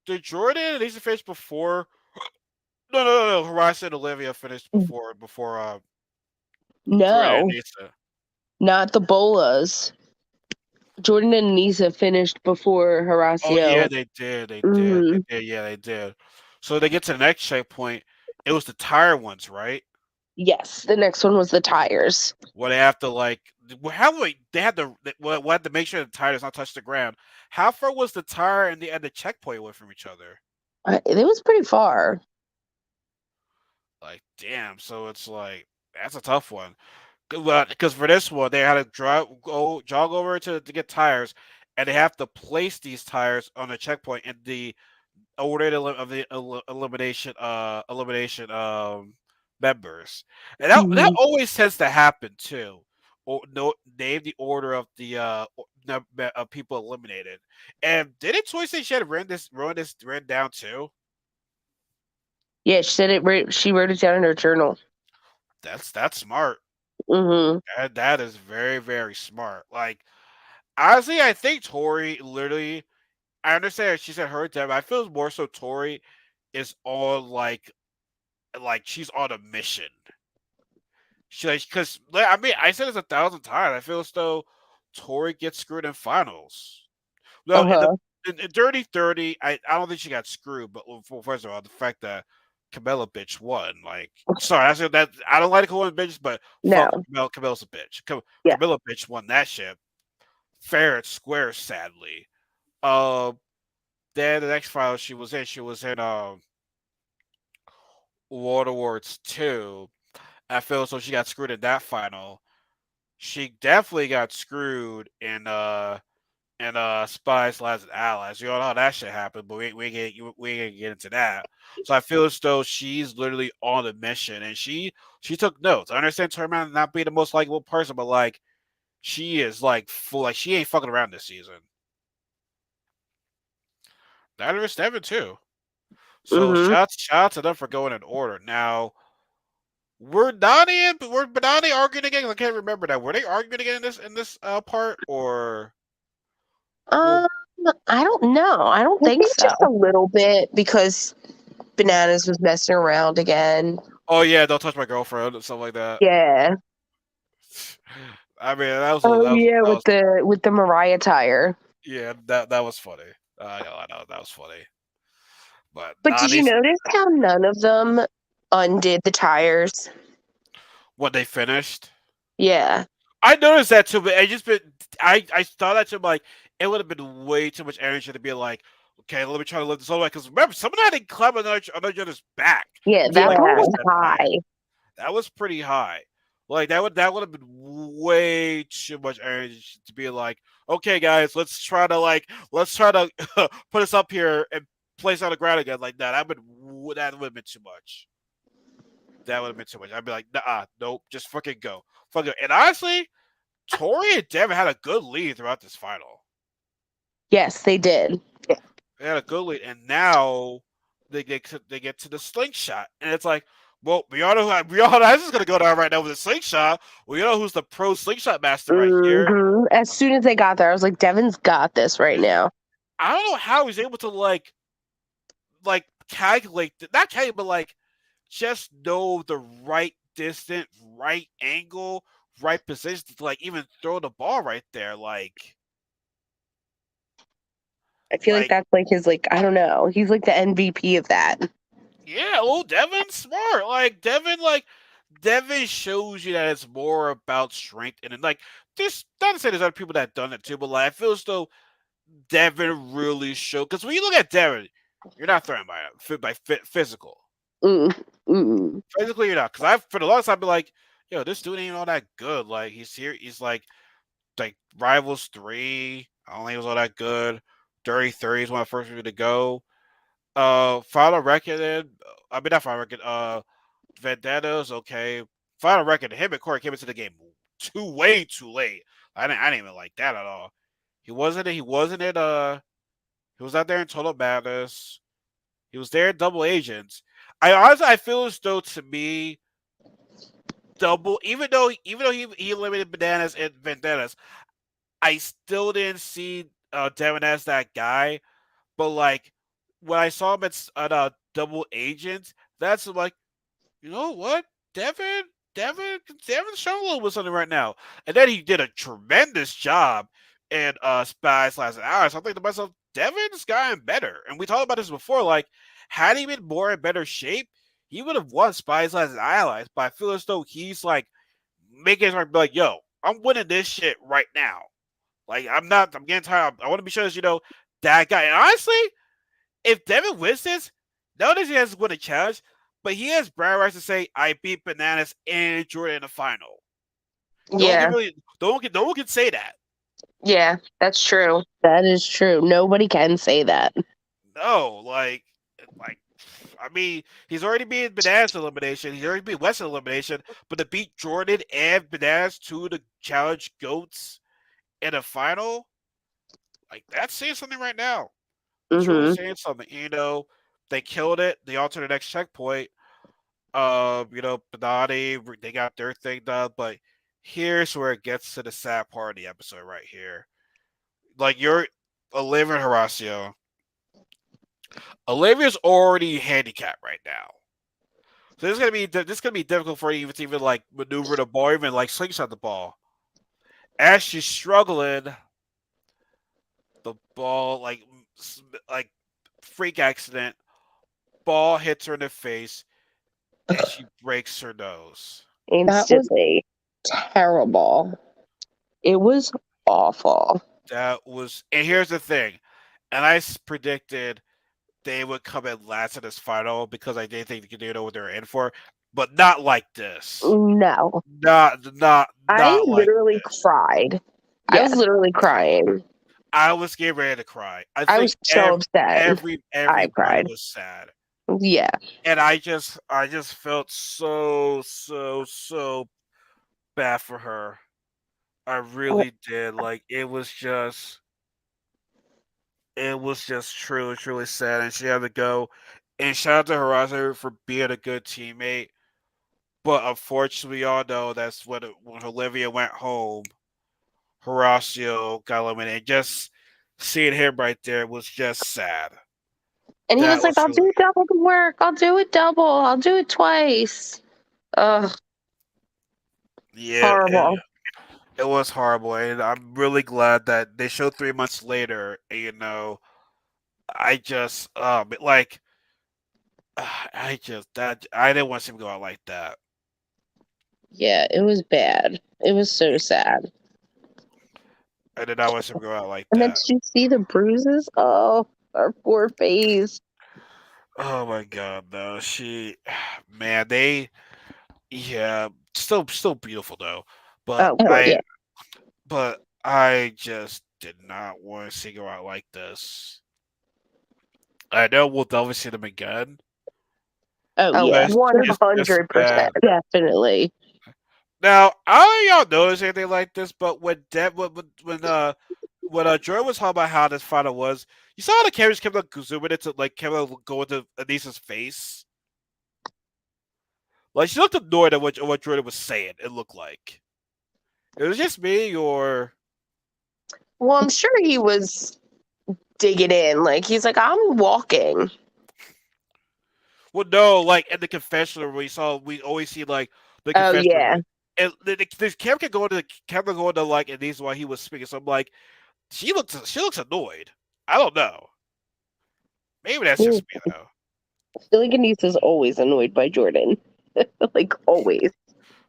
Did Jordan and Lisa finish before? No. Horizon and Olivia finished before Jordan and no, Lisa. not the Bolas. Jordan and Anissa finished before Oh yeah, Horacio. they did. Hmm. Yeah, they did. So they get to the next checkpoint. It was the tire ones, right? Yes, the next one was the tires. Where they have to like, how do they had to had to make sure the tire does not touch the ground. How far was the tire and the checkpoint away from each other? It was pretty far. Like, damn. So it's like that's a tough one. Because for this one, they had to jog over to get tires, and they have to place these tires on a checkpoint in the order of the elimination members, and that Mhm. always tends to happen too. Or no, name the order of the of people eliminated. And didn't Toy say she had ran down too? Yeah, she said it. She wrote it down in her journal. That's smart. Hmm. That is very very smart. Like honestly, I think Tori literally. I understand she said her death. I feel more so Tori is on like she's on a mission. She like because I mean I said this 1,000 times. I feel as though Tori gets screwed in finals. Uh Well, huh. in Dirty 30, I don't think she got screwed. But first of all, the fact that Camilla bitch won, like, sorry, I said that I don't like to call bitches, but fuck No. Camilla. Camilla's a bitch. Yeah. Camilla bitch won that shit fair and square. Sadly, um, then the next final she was in Water Wars 2. I feel so she got screwed in that final. She definitely got screwed and spies, lies, and allies. You all know how that shit happened, but we ain't get into that. So I feel as though she's literally on a mission, and she took notes. I understand Tormund not being the most likable person, but like she is like full, like she ain't fucking around this season. Neither is Devin too. So Mm-hmm. shout out to them for going in order. Now were Donnie arguing again? I can't remember that. Were they arguing again in this part or? Well, Um, I don't know. I don't I think think so. just a little bit because Bananas was messing around again. oh yeah, don't touch my girlfriend and stuff like that. Yeah. I mean, that was Oh yeah, with the Mariah tire. yeah, that was funny. Yeah, I know that was funny. But But did you Donnie's notice how none of them undid the tires? what they finished. Yeah. I noticed that too, but I thought that too. Like it would have been way too much energy to be like, okay, let me try to lift this all the way. Because remember, someone had to climb on another other's back Yeah, to that like part Yeah. reach was that point. high. That was pretty high. Like that would have been way too much energy to be like, okay, guys, let's try to put us up here and place on the ground again like that. That would have been too much. That would have been too much. I'd be like, nah, nope, just fucking go, fuck it. And honestly, Tori and Devin had a good lead throughout this final. Yes, they did. They had a good lead, and now they get to the slingshot, and it's like, well, we all know this is gonna go down right now with the slingshot. Well, you know who's the pro slingshot master right here. As soon as they got there, I was like, Devin's got this right now. I don't know how he's able to calculate, not calculate, but like just know the right distance, right angle, right position to like even throw the ball right there. I feel like Like that's like his like I don't know. He's like the MVP of that. yeah, oh Devin's smart. Devin shows you that it's more about strength and then like this. Not to say there's other people that done it too, but like I feel as though Devin really showed because when you look at Devin, you're not threatened by physical. Mm, mm. Physically, you're not. Because I've for the longest I've been like, yo, this dude ain't all that good. Like he's here, he's like Rivals 3. I don't think it was all that good. Dirty 30 is one of the first people to go. Final record. I mean not final record. Vendettas, okay. Final record. Him and Corey came into the game way too late. I didn't even like that at all. He wasn't. He wasn't in. He was out there in Total Madness. He was there in Double Agents. I feel as though to me, double even though he eliminated Bananas and Vendettas, I still didn't see Devin as that guy. But like when I saw him at Double Agents, that's like you know what? Devin, Devin's showing a little bit something right now. And then he did a tremendous job in Spies Last Hour. So I'm thinking to myself, Devin's gotten better. And we talked about this before. Like, had he been more in better shape, he would have won Spies Last Allies. But I feel as though he's like making it like, yo, I'm winning this shit right now. Like, I'm getting tired. I want to be sure that, that guy. And honestly, if Devin wins this, notice he has won a challenge, but he has brand rights to say, "I beat Bananas and Jordan in the final." Yeah, No one can say that. yeah, that's true. That is true. Nobody can say that. No, like, I mean, he's already beat Bananas elimination. He's already beat Western elimination, but to beat Jordan and Bananas, two of the challenge goats in a final, like that's saying something right now. Truly Hmm. saying something. They killed it. They on to the next checkpoint. Benani, they got their thing done, but here's where it gets to the sad part of the episode right here. Like you're Olivia and Horacio. Olivia's already handicapped right now. So this is gonna be difficult for you to even like maneuver the ball, even like slingshot the ball. As she's struggling, the ball like freak accident, ball hits her in the face, and she breaks her nose. That was Instantly. terrible. It was awful. And here's the thing, and predicted they would come in last in this final because I didn't think they could know what they were in for, but not like this. No. Not I like literally this. cried. I was Yes. literally crying. I was getting ready to cry. I I think was so upset. I everybody cried. was sad, Yeah. and I just felt so bad for her. I really did. Like it was just truly sad, and she had to go. And shout out to Horizon for being a good teammate. But unfortunately, we all know that's when Olivia went home, Horacio got eliminated. Just seeing him right there was just sad. And he was That like, was I'll really do double the work. I'll do it double. I'll do it twice. Ugh, yeah. horrible. It was horrible, and I'm really glad that they showed 3 months later. And, I just like I just that I didn't want to see him go out like that. Yeah, it was bad. It was so sad. I did not want to see him go out like And then that. did you see the bruises? Oh, our poor face. Oh my god, no, man, they, yeah, still beautiful though, but Oh, yeah. but I just did not want to see her go out like this. I know we'll definitely see them again, Oh, Oh, yeah. it's just 100%. bad. Definitely. Now, I don't know y'all notice anything like this, but when Jordan was talking about how this final was, you saw how the cameras kept like zooming into like camera go into Anissa's face. Like she looked annoyed at what Jordan was saying. It looked like it was just me, or Well, I'm sure he was digging in. Like, he's like, I'm walking. well, no, like in the confessional we always see like the Oh, confessional, yeah. and this camera can go into the camera go into like Anissa while he was speaking. So I'm like, she looks annoyed. I don't know. Maybe that's just me though. I feel like Anissa's always annoyed by Jordan. Like, always.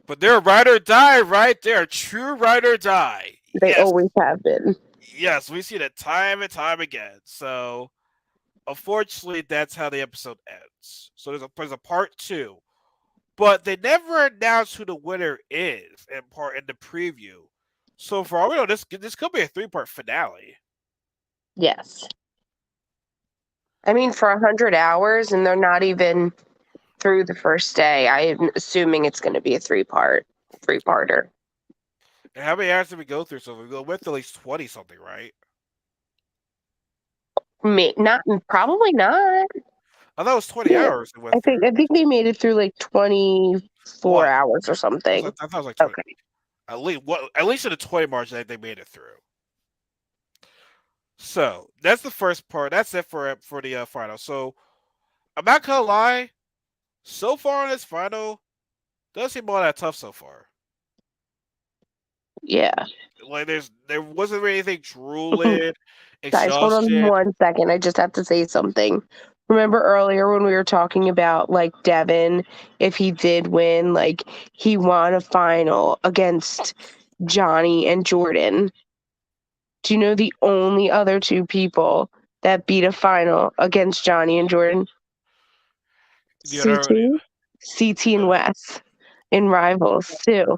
But they're ride or die, right? They're true ride or die. They Yes, always have been. yes, we see that time and time again. So unfortunately, that's how the episode ends. So there's a part two, but they never announced who the winner is in the preview. So for all we know, this could be a 3-part finale. Yes. I mean, for 100 hours, and they're not even through the first day. I'm assuming it's going to be a three-parter. And how many hours did we go through? So we go with at least 20 something, right? Not, probably not. I thought it was 20 Yeah. hours. It went I through. think we made it through like 24 What? hours or I something. thought it was like 20. Okay. At least in the 20 march they made it through. So that's the first part. That's it for the final. So I'm not gonna lie. So far in this final, doesn't seem all that tough so far. Yeah. Like there wasn't really anything drooling, Guys, hold on exhaustion. 1 second. I just have to say something. Remember earlier when we were talking about like Devin, if he did win, like he won a final against Johnny and Jordan. Do you know the only other two people that beat a final against Johnny and Jordan? The other, CT and Wes in Rivals too.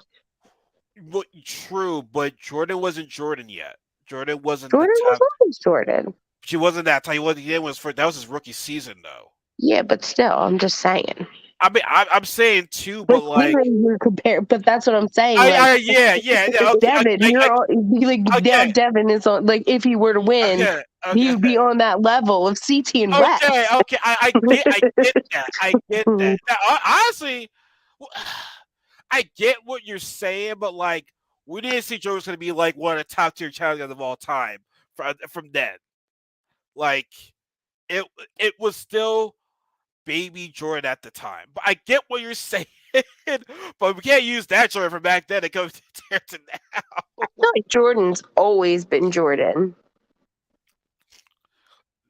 true, but Jordan wasn't Jordan yet. Jordan wasn't the Jordan was top. always Jordan. She wasn't that time. He was for that was his rookie season though. Yeah, but still, I'm just saying. I mean, I'm saying too, but Like like, literally, you're compared. But that's what I'm saying. Like yeah, okay, Devin, like now okay, Devin is on. Like if he were to win, okay, he okay. would be on that level of CT and West. Okay. I get that. I get that. Now, honestly, I get what you're saying, but like, we didn't see Joe was going to be like one of the top tier challengers of all time from then. Like, it it was still baby Jordan at the time. But I get what you're saying, but we can't use that Jordan from back then to go to now. I feel like Jordan's always been Jordan.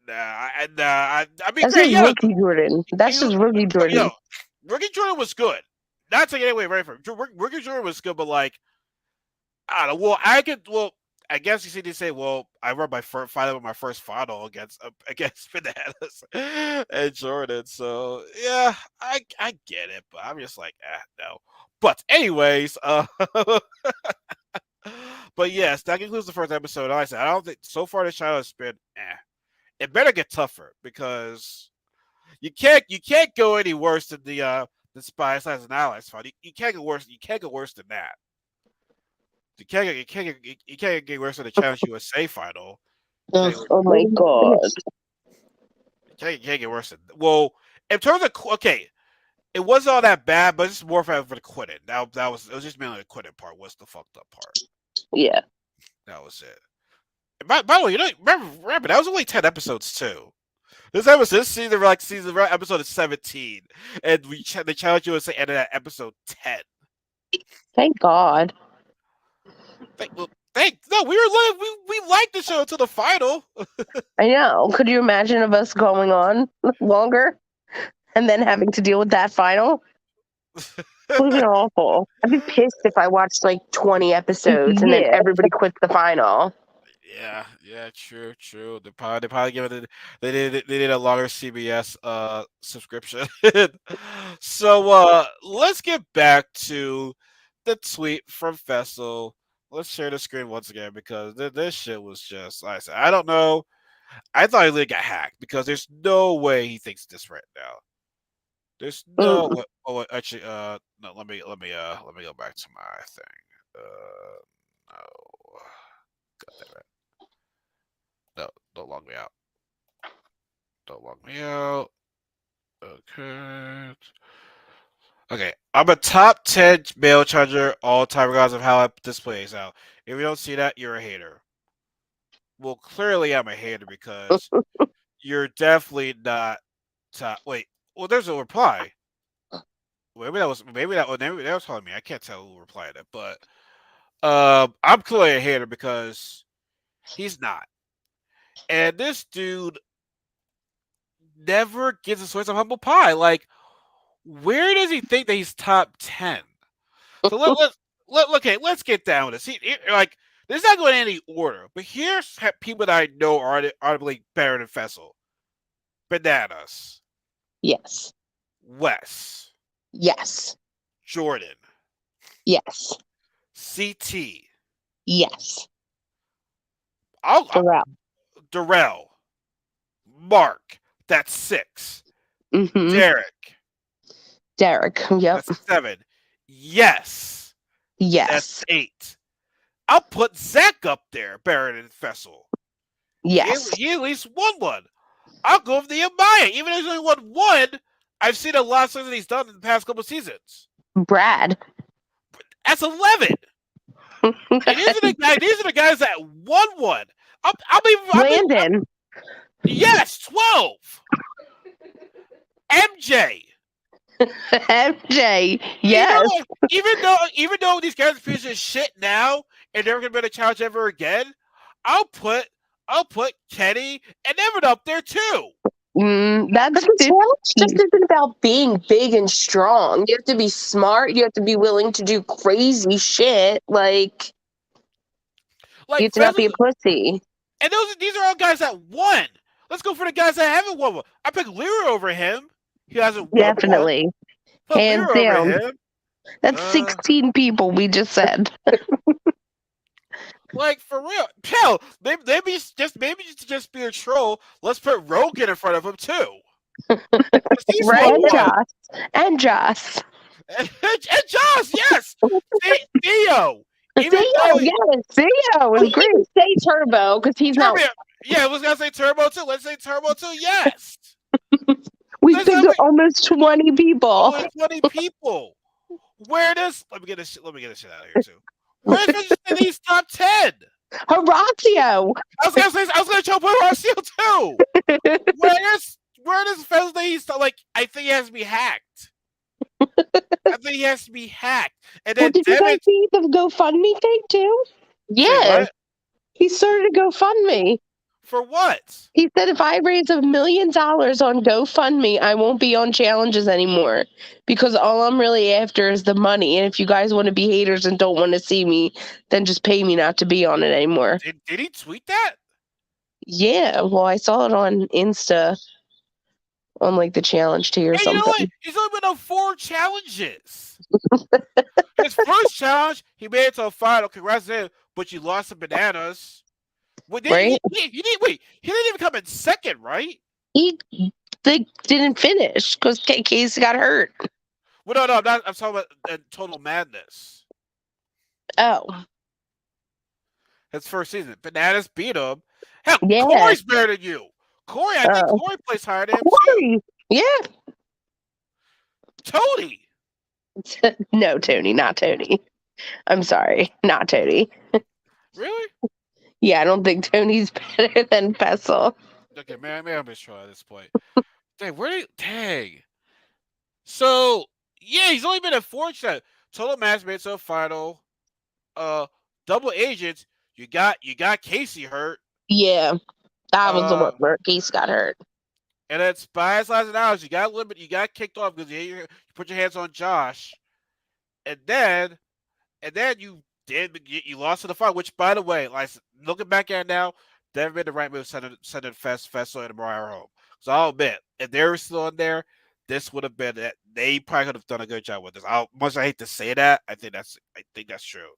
I mean, That's great, just yeah. rookie Jordan. That's just rookie Jordan. Yo, rookie Jordan was good. Not taking away right from rookie Jordan was good, but like, I don't know. I guess you see they say, well, I run my first final with my first final against Bananas and Jordan. So yeah, I get it, but I'm just like, no. But anyways, But yes, that concludes the first episode. Like I said, I don't think so far this channel has been. It better get tougher because you can't go any worse than the Spy Sides and Allies fight. You can't go worse. You can't go worse than that. You can't get worse than the Challenge USA final. Oh my god. You can't get worse than in terms of it wasn't all that bad, but it's more for the quitting. It was just mainly the quitting part was the fucked up part. Yeah. That was it. By the way, remember that was only 10 episodes too. This season episode is 17, and the Challenge USA ended at episode 10. Thank God. We liked the show until the final. I know. Could you imagine of us going on longer and then having to deal with that final? It would have been awful. I'd be pissed if I watched like 20 episodes and then Yeah. everybody quits the final. Yeah, true. They probably give it. They did a longer CBS subscription. So let's get back to the tweet from Fessel. Let's share the screen once again because this shit was just like I said. I don't know. I thought he really got hacked because there's no way he thinks this right now. There's no way. Oh, actually, no. Let me go back to my thing. No. God damn it. No, don't log me out. Don't log me out. Okay. I'm a top 10 male challenger all time, regardless of how this plays out. If you don't see that, you're a hater. Well, clearly I'm a hater because you're definitely not top. Wait. Well, there's a reply. Maybe that was telling me. I can't tell who replied it, but I'm clearly a hater because he's not. And this dude never gives a slice of humble pie. Like, where does he think that he's top 10? So let's get down with this. This is not going in any order, but here's people that I know are arguably better than Fessel. Bananas. Yes. Wes. Yes. Jordan. Yes. CT. Yes. Darrell. Mark. That's 6. Mm-hmm. Derek. Yep. That's 7. Yes. That's 8. I'll put Zach up there, better than Fessel. Yes. He at least won one. I'll go with the Amaya. Even though he's only won one, I've seen a lot of things that he's done in the past couple seasons. Brad. That's 11. And these are the guys that won one. Landon. Yes, 12. MJ. MJ. Yes. Even though these guys are pieces of shit now and never gonna be able to challenge ever again, I'll put Kenny and Evan up there too. But the challenge just isn't about being big and strong. You have to be smart. You have to be willing to do crazy shit. Like you have to not be a pussy. And these are all guys that won. Let's go for the guys that haven't won one. I pick Leroy over him. He hasn't won. Definitely. Hands down. That's 16 people we just said. Like, for real. Hell, maybe just be a troll. Let's put Rogan in front of him too. Right, and Joss. And Joss, yes. Theo. Theo is great. Say Turbo because he's not. Yeah, I was gonna say Turbo too. Let's say Turbo too. Yes. We picked almost 20 people. Almost 20 people. Let me get this shit out of here too. Where's these top 10? Horacio. I was gonna try to put Horacio too. Where does Fez he's like? I think he has to be hacked. And then did you guys see the GoFundMe thing too? Yeah. He started a GoFundMe. For what? He said if I raise $1 million on GoFundMe, I won't be on challenges anymore because all I'm really after is the money. And if you guys want to be haters and don't want to see me, then just pay me not to be on it anymore. Did he tweet that? Yeah. Well, I saw it on Insta on like the challenge tier or something. He's only been on 4 challenges. His first challenge, he made it to a final. Congrats to him, but you lost to Bananas. Well, Right? he didn't wait. He didn't even come in second, right? He they didn't finish because Casey got hurt. Well, no, I'm not. I'm talking about Total Madness. Oh, His first season, Bananas beat him. Hell, yeah. Corey's better than you. Corey, I think Oh, Corey plays higher than him too. Corey. Yeah. Tony. No, Tony, not Tony. I'm sorry, not Tony. Really? Yeah, I don't think Tony's better than Fessel. Okay, man, I'm just trying at this point. Dang, where did dang? So yeah, he's only been at 4 total match made to the final. Uh, double agents. You got Kasey hurt. Yeah, that was the one Um, where Casey got hurt. and then Spies, Lies, and Hours. You got limit. You got kicked off because you put your hands on Josh, and then you lost in the fight. Which, by the way, like looking back at it now, never been the right move sending Fessel and Mariah home. So I'll admit, if they were still in there, this would have been it. They probably could have done a good job with this. Much I hate to say that, I think that's true.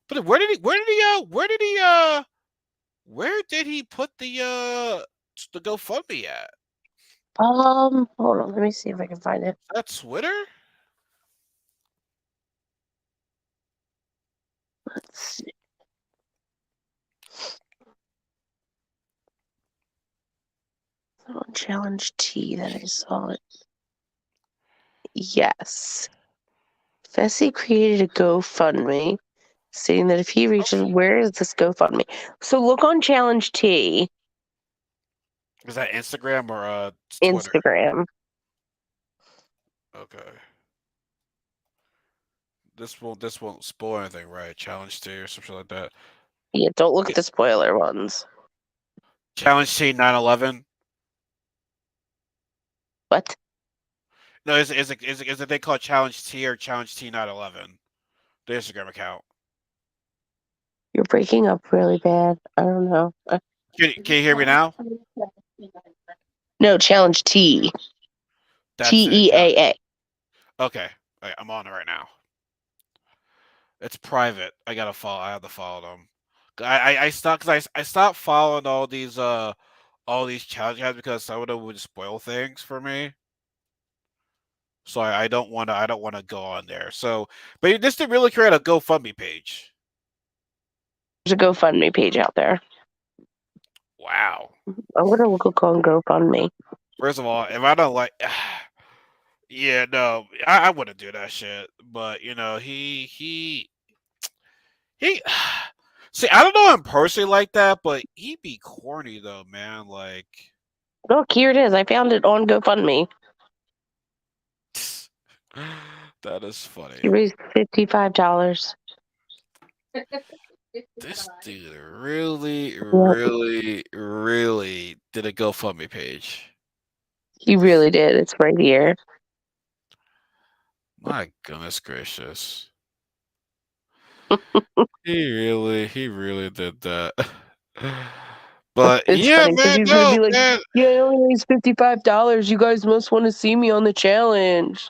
But where did he put the GoFundMe at? Hold on, let me see if I can find it. Is that Twitter? Let's see. On Challenge T that I saw it. Yes. Fessy created a GoFundMe stating that if he reaches, where is this GoFundMe? So look on Challenge T, Is that Instagram or Twitter? Instagram. Okay. This won't spoil anything, right? Challenge T or something like that. Yeah, don't look at the spoiler ones. Challenge T 9/11. What? No, is it they call it Challenge T or Challenge T 9/11? The Instagram account. You're breaking up really bad. I don't know. Can you hear me now? No, Challenge T. That's it. TEAA. Okay, I'm on it right now. It's private. I have to follow them. I stopped because I stopped following all these challenge guys because some of them would spoil things for me. So I don't want to go on there. So, but this didn't really create a GoFundMe page. There's a GoFundMe page out there. Wow. I'm gonna look on GoFundMe. First of all, if I don't like, yeah, no, I wouldn't do that shit. But he. See, I don't know him personally like that, but he'd be corny though, man. Like, Look, here it is. I found it on GoFundMe. that is He funny. raised $55. This dude really, really did a GoFundMe page. He really did. It's right here. My goodness gracious. He really did that. But It's yeah, funny because man, he's gonna no, be like, man. "Yeah, I only raised $55. You guys must want to see me on the challenge."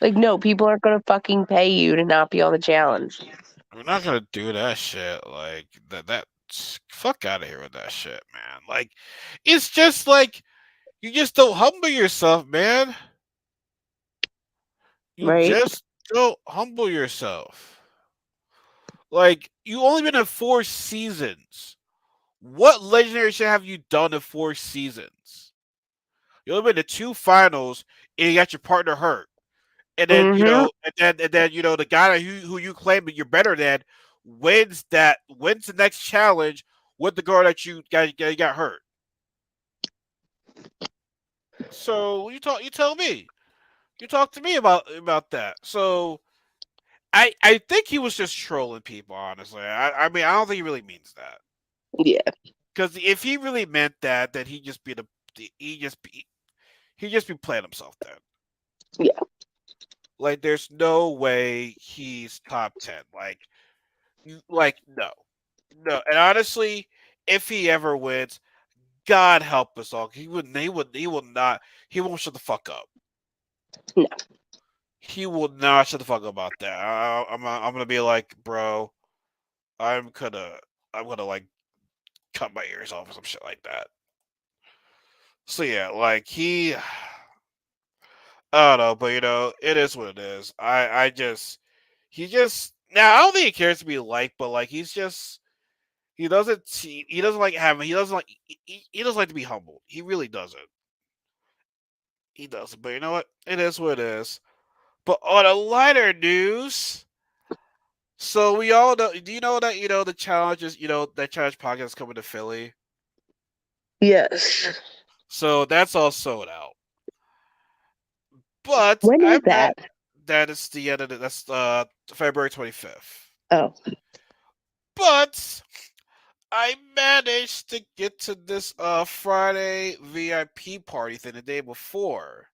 Like, no, people aren't gonna fucking pay you to not be on the challenge. We're not gonna do that shit. Like that fuck out of here with that shit, man. Like, it's just like you just don't humble yourself, man. You Right? just don't humble yourself. Like, you only been in 4 seasons. What legendary shit have you done in 4 seasons? You only been to 2 finals, and you got your partner hurt, and then Mm-hmm. the guy who you claim that you're better than wins the next challenge with the girl that you got hurt. So you tell me, you talk to me about that. So I think he was just trolling people. Honestly, I mean I don't think he really means that. Yeah. Because if he really meant that, then he just be playing himself then. Yeah. Like there's no way he's top 10. No. No. And honestly, if he ever wins, God help us all. He will not he won't shut the fuck up. No. he will not shut the fuck up about that. I'm gonna be like, bro, I'm gonna I'm gonna like cut my ears off or some shit like that. So yeah, like I don't know, but it is what it is. I just he just now I don't think he cares to be liked, but like he doesn't like having he doesn't like to be humbled. He really doesn't. He doesn't. But you know what? It is what it is. But on a lighter news, so we all know. Do you know that the challenges? That challenge podcast is coming to Philly. Yes. So that's all sold out. But When is that? that is the end of that's February 25th. Oh. But I managed to get to this Friday VIP party thing the day before.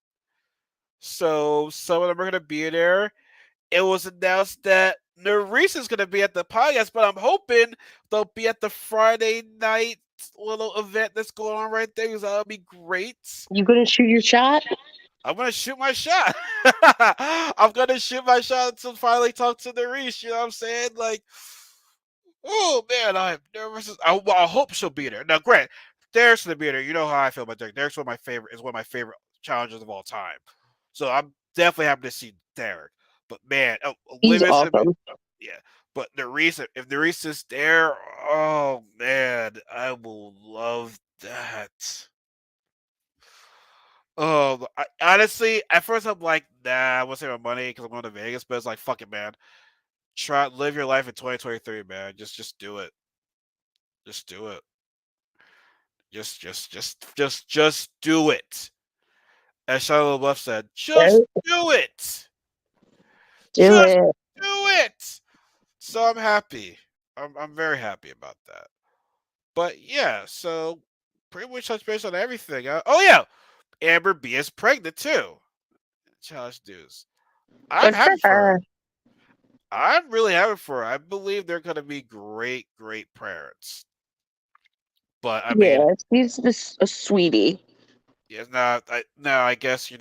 So some of them are gonna be there. It was announced that Nerese is gonna be at the podcast, but I'm hoping they'll be at the Friday night little event that's going on right there, because that'll be great. You gonna shoot your shot? I'm gonna shoot my shot. I'm gonna shoot my shot to finally talk to Nerese. You know what I'm saying? Like, oh man, I'm nervous. I hope she'll be there. Now, Grant, Derek's gonna be there. You know how I feel about Derek. Derek's one of my favorite challengers of all time. So I'm definitely happy to see Derek. But man, He's Olivia's gonna be awesome. yeah. But if Nerese is there, oh man, I will love that. Oh, honestly, at first I'm like, nah, I want to save my money because I'm going to Vegas. But it's like, fuck it, man. Try live your life in 2023, man. Just do it. Just do it. Just do it. As Shia LaBeouf said, just Don't do it. do Just it. do it. So I'm happy. I'm very happy about that. But yeah, so pretty much touch base on everything. Oh yeah, Amber B is pregnant too. Challenge news. I'm Good for happy for her. her. I'm really happy for her. I believe they're going to be great, great parents. But I mean, Yeah, she's a sweetie. yeah, now I guess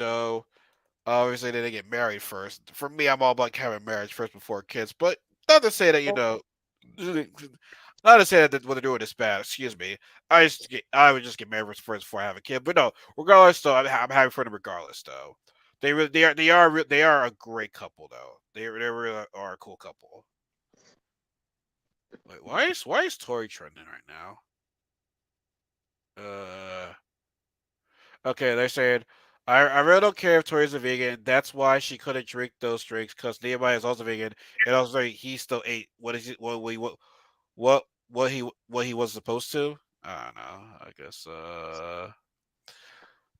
obviously they didn't get married first. For me, I'm all about having marriage first before kids. But not to say that not to say that what they're doing is bad. Excuse me. I would just get married first before I have a kid. But no, regardless, though, I'm happy for them regardless, though. They are a great couple, though. They really are a cool couple. Wait, why is Tori trending right now? Uh, okay, they're saying I really don't care if Tori's a vegan. That's why she couldn't drink those drinks because Nehemiah is also vegan, and also he still ate what is it what he was supposed to. I don't know. I guess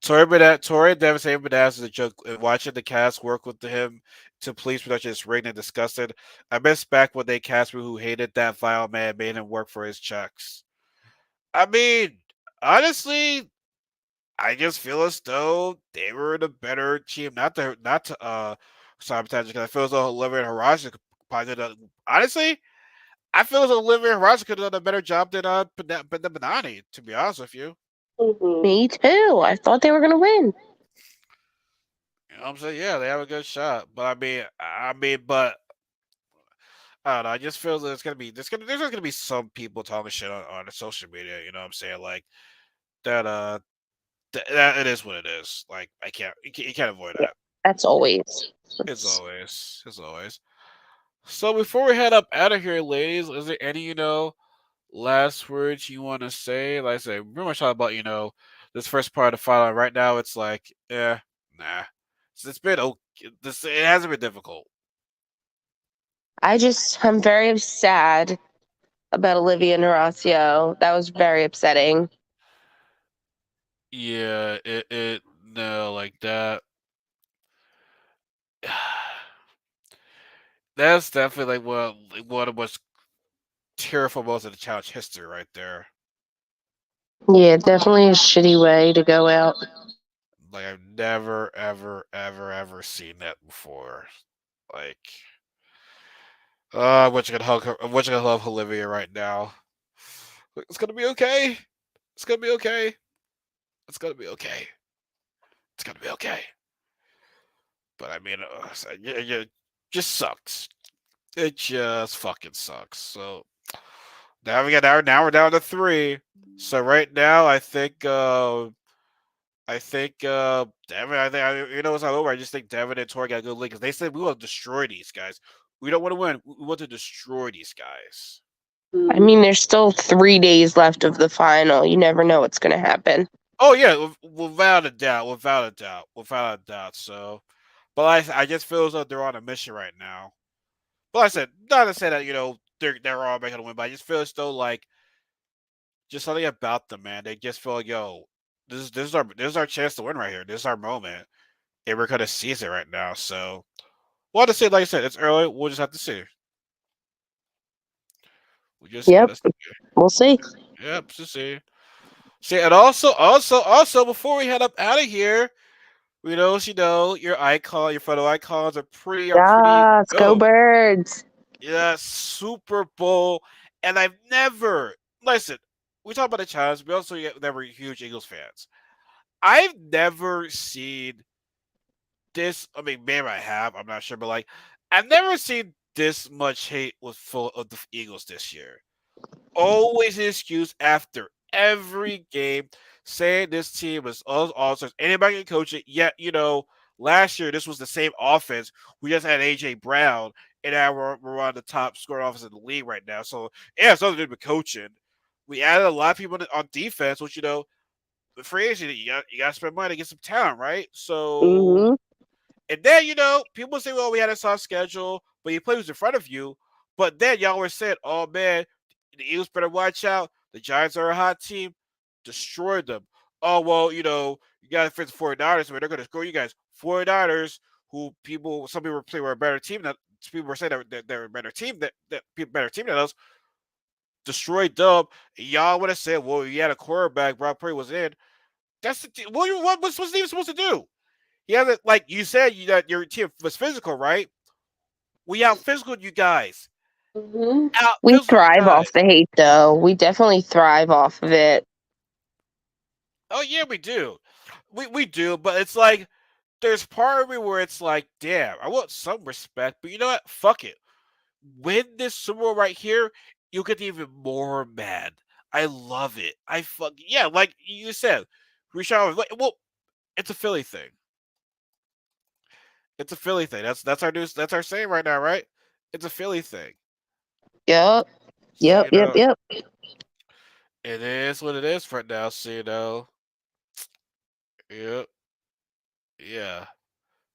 Tori devastated Badass is a joke. And watching the cast work with him to police production is rigged and disgusted. I miss back when they cast me who hated that vile man, made him work for his checks. I mean, honestly, I just feel as though they were the better team. Not to sabotage because I feel as though Olivia and Haraji could probably could have honestly, I feel as though Olivia and Haraji could have done a better job than Banani, to be honest with you. Me too. I thought they were gonna win. You know what I'm saying? Yeah, they have a good shot. But but I don't know. I just feel that there's gonna be some people talking shit on the social media. You know what I'm saying? Like that. That it is what it is. Like you can't avoid Yeah, that. that's always. It's always, it's always. So before we head up out of here, ladies, is there any last words you want to say? Like I said, pretty much all about this first part of the filing. Right now, it's like, nah. It's been okay. It hasn't been difficult. I'm very sad about Olivia and Horacio. That was very upsetting. Yeah, it no like that. That's definitely like one of the most tearful moments of the challenge history right there. Yeah, definitely a shitty way to go out. Like I've never, ever, ever, ever seen that before. Like, what you gonna hug her? What you gonna love Olivia right now? It's gonna be okay. It's gonna be okay. It's gonna be okay. It's gonna be okay. But I mean, yeah, just sucks. It just fucking sucks. So now we're down to three. So right now, Devin. You know it's not over. I just think Devin and Tori got a good lead because they said we want to destroy these guys. We don't want to win. We want to destroy these guys. I mean, there's still 3 days left of the final. You never know what's going to happen. Oh yeah, without a doubt, without a doubt, without a doubt. So, but I just feel as though they're on a mission right now. But like I said, not to say that they're all making a win, but I just feel as though like just something about them, man. They just feel like this is our chance to win right here. This is our moment, and we're gonna seize it right now. So, well, to say, like I said, it's early. We'll just have to see. We just Yep, gotta, we'll see. yep, to see. See, and also, before we head up out of here, your icon, your photo icons are pretty. Yes, go Oh, birds. yeah, Super Bowl, and I've never listen. We talk about the Giants. We also never huge Eagles fans. I've never seen this. I mean, maybe I have. I'm not sure, but like, I've never seen this much hate with full of the Eagles this year. Always an excuse after every game saying this team is all stars. Anybody can coach it. Yet, last year this was the same offense. We just had AJ Brown, and now we're on the top scoring offense in the league right now. So yeah, it's nothing to do with coaching. We added a lot of people on defense, which the free agent you got to spend money to get some talent, right? So Hmm. and then, people say, well, we had a soft schedule, but you play who's in front of you. But then y'all were saying, oh, man, the Eagles better watch out. The Giants are a hot team. Destroy them. Oh, well, you got to face the 49ers, but they're going to score you guys. 49ers, some people were a better team. People were saying that they're a better team, better team than us. Destroyed them. Y'all would have said, well, you had a quarterback. Brock Purdy was in. What's the team supposed to do? Yeah, like you said, that your team was physical, right? We out physical you guys. Out We physical you thrive guys. off the hate, though. We definitely thrive off of it. Oh yeah, we do. We do, but it's like there's part of me where it's like, damn, I want some respect, but you know what? Fuck it. Win this Super Bowl right here, you'll get even more mad. I love it. Yeah, like you said, Richard. Well, it's a Philly thing. It's a Philly thing. That's our news. That's our saying right now, right? It's a Philly thing. Yep. So Yep. Yep. Yep. it is what it is right now. So yep, yeah.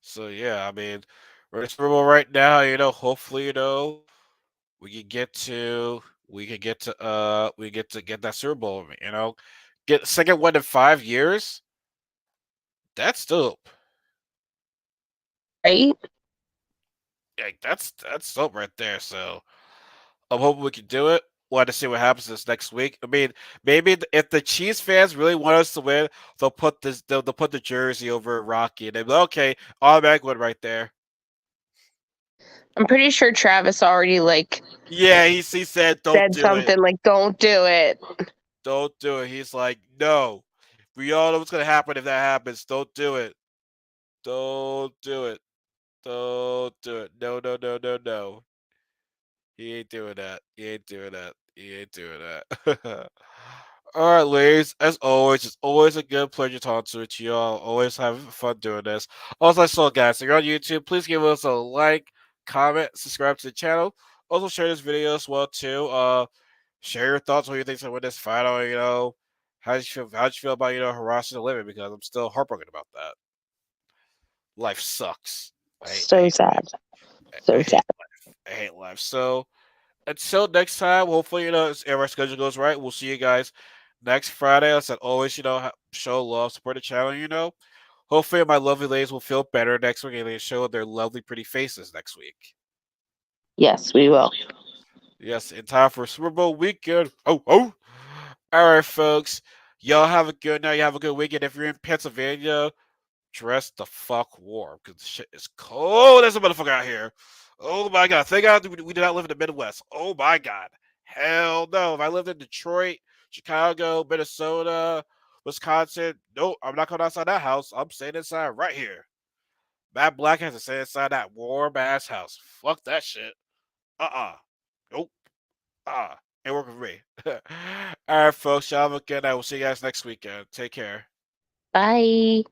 So yeah, I mean, we're in the Super Bowl right now. Hopefully, we get to get that Super Bowl. Get second one in 5 years. That's dope. Right? Yeah, that's dope right there. So I'm hoping we can do it. Want to see what happens this next week. I mean, maybe if the Chiefs fans really want us to win, they'll put the jersey over Rocky, and they'll be like, okay, automatic win right there. I'm pretty sure Travis already Yeah, he said, don't said do it, something like, "Don't do it." don't do it. He's like, no, we all know what's gonna happen if that happens. Don't do it, don't do it, don't do it. No, no, no, no, no. He ain't doing that. He ain't doing that. He ain't doing that. All right, ladies. As always, it's always a good pleasure talking with you all. Always having fun doing this. Also, so guys, if you're on YouTube, please give us a like, comment, subscribe to the channel. Also, share this video as well too. Share your thoughts. What you think with this final? How did you feel? How did you feel about harassing the living? Because I'm still heartbroken about that. Life sucks. I So hate sad. life. I So sad. hate life. I hate life. So until next time, hopefully, if our schedule goes right, we'll see you guys next Friday. As always, show love, support the channel. Hopefully, my lovely ladies will feel better next week and they show their lovely, pretty faces next week. Yes, we will. Yes, in time for Super Bowl weekend. Oh, oh. All right, folks. Y'all have a good night. You have a good weekend. If you're in Pennsylvania, dress the fuck warm because the shit is cold as a motherfucker out here. Oh my god! Thank God we do not live in the Midwest. Oh my god! Hell no! If I lived in Detroit, Chicago, Minnesota, Wisconsin, nope, I'm not going outside that house. I'm staying inside right here. Matt Black has to stay inside that warm ass house. Fuck that shit. Nope. Ain't working for me. All right, folks. Y'all have a good night. We'll see you guys next weekend. Take care. Bye.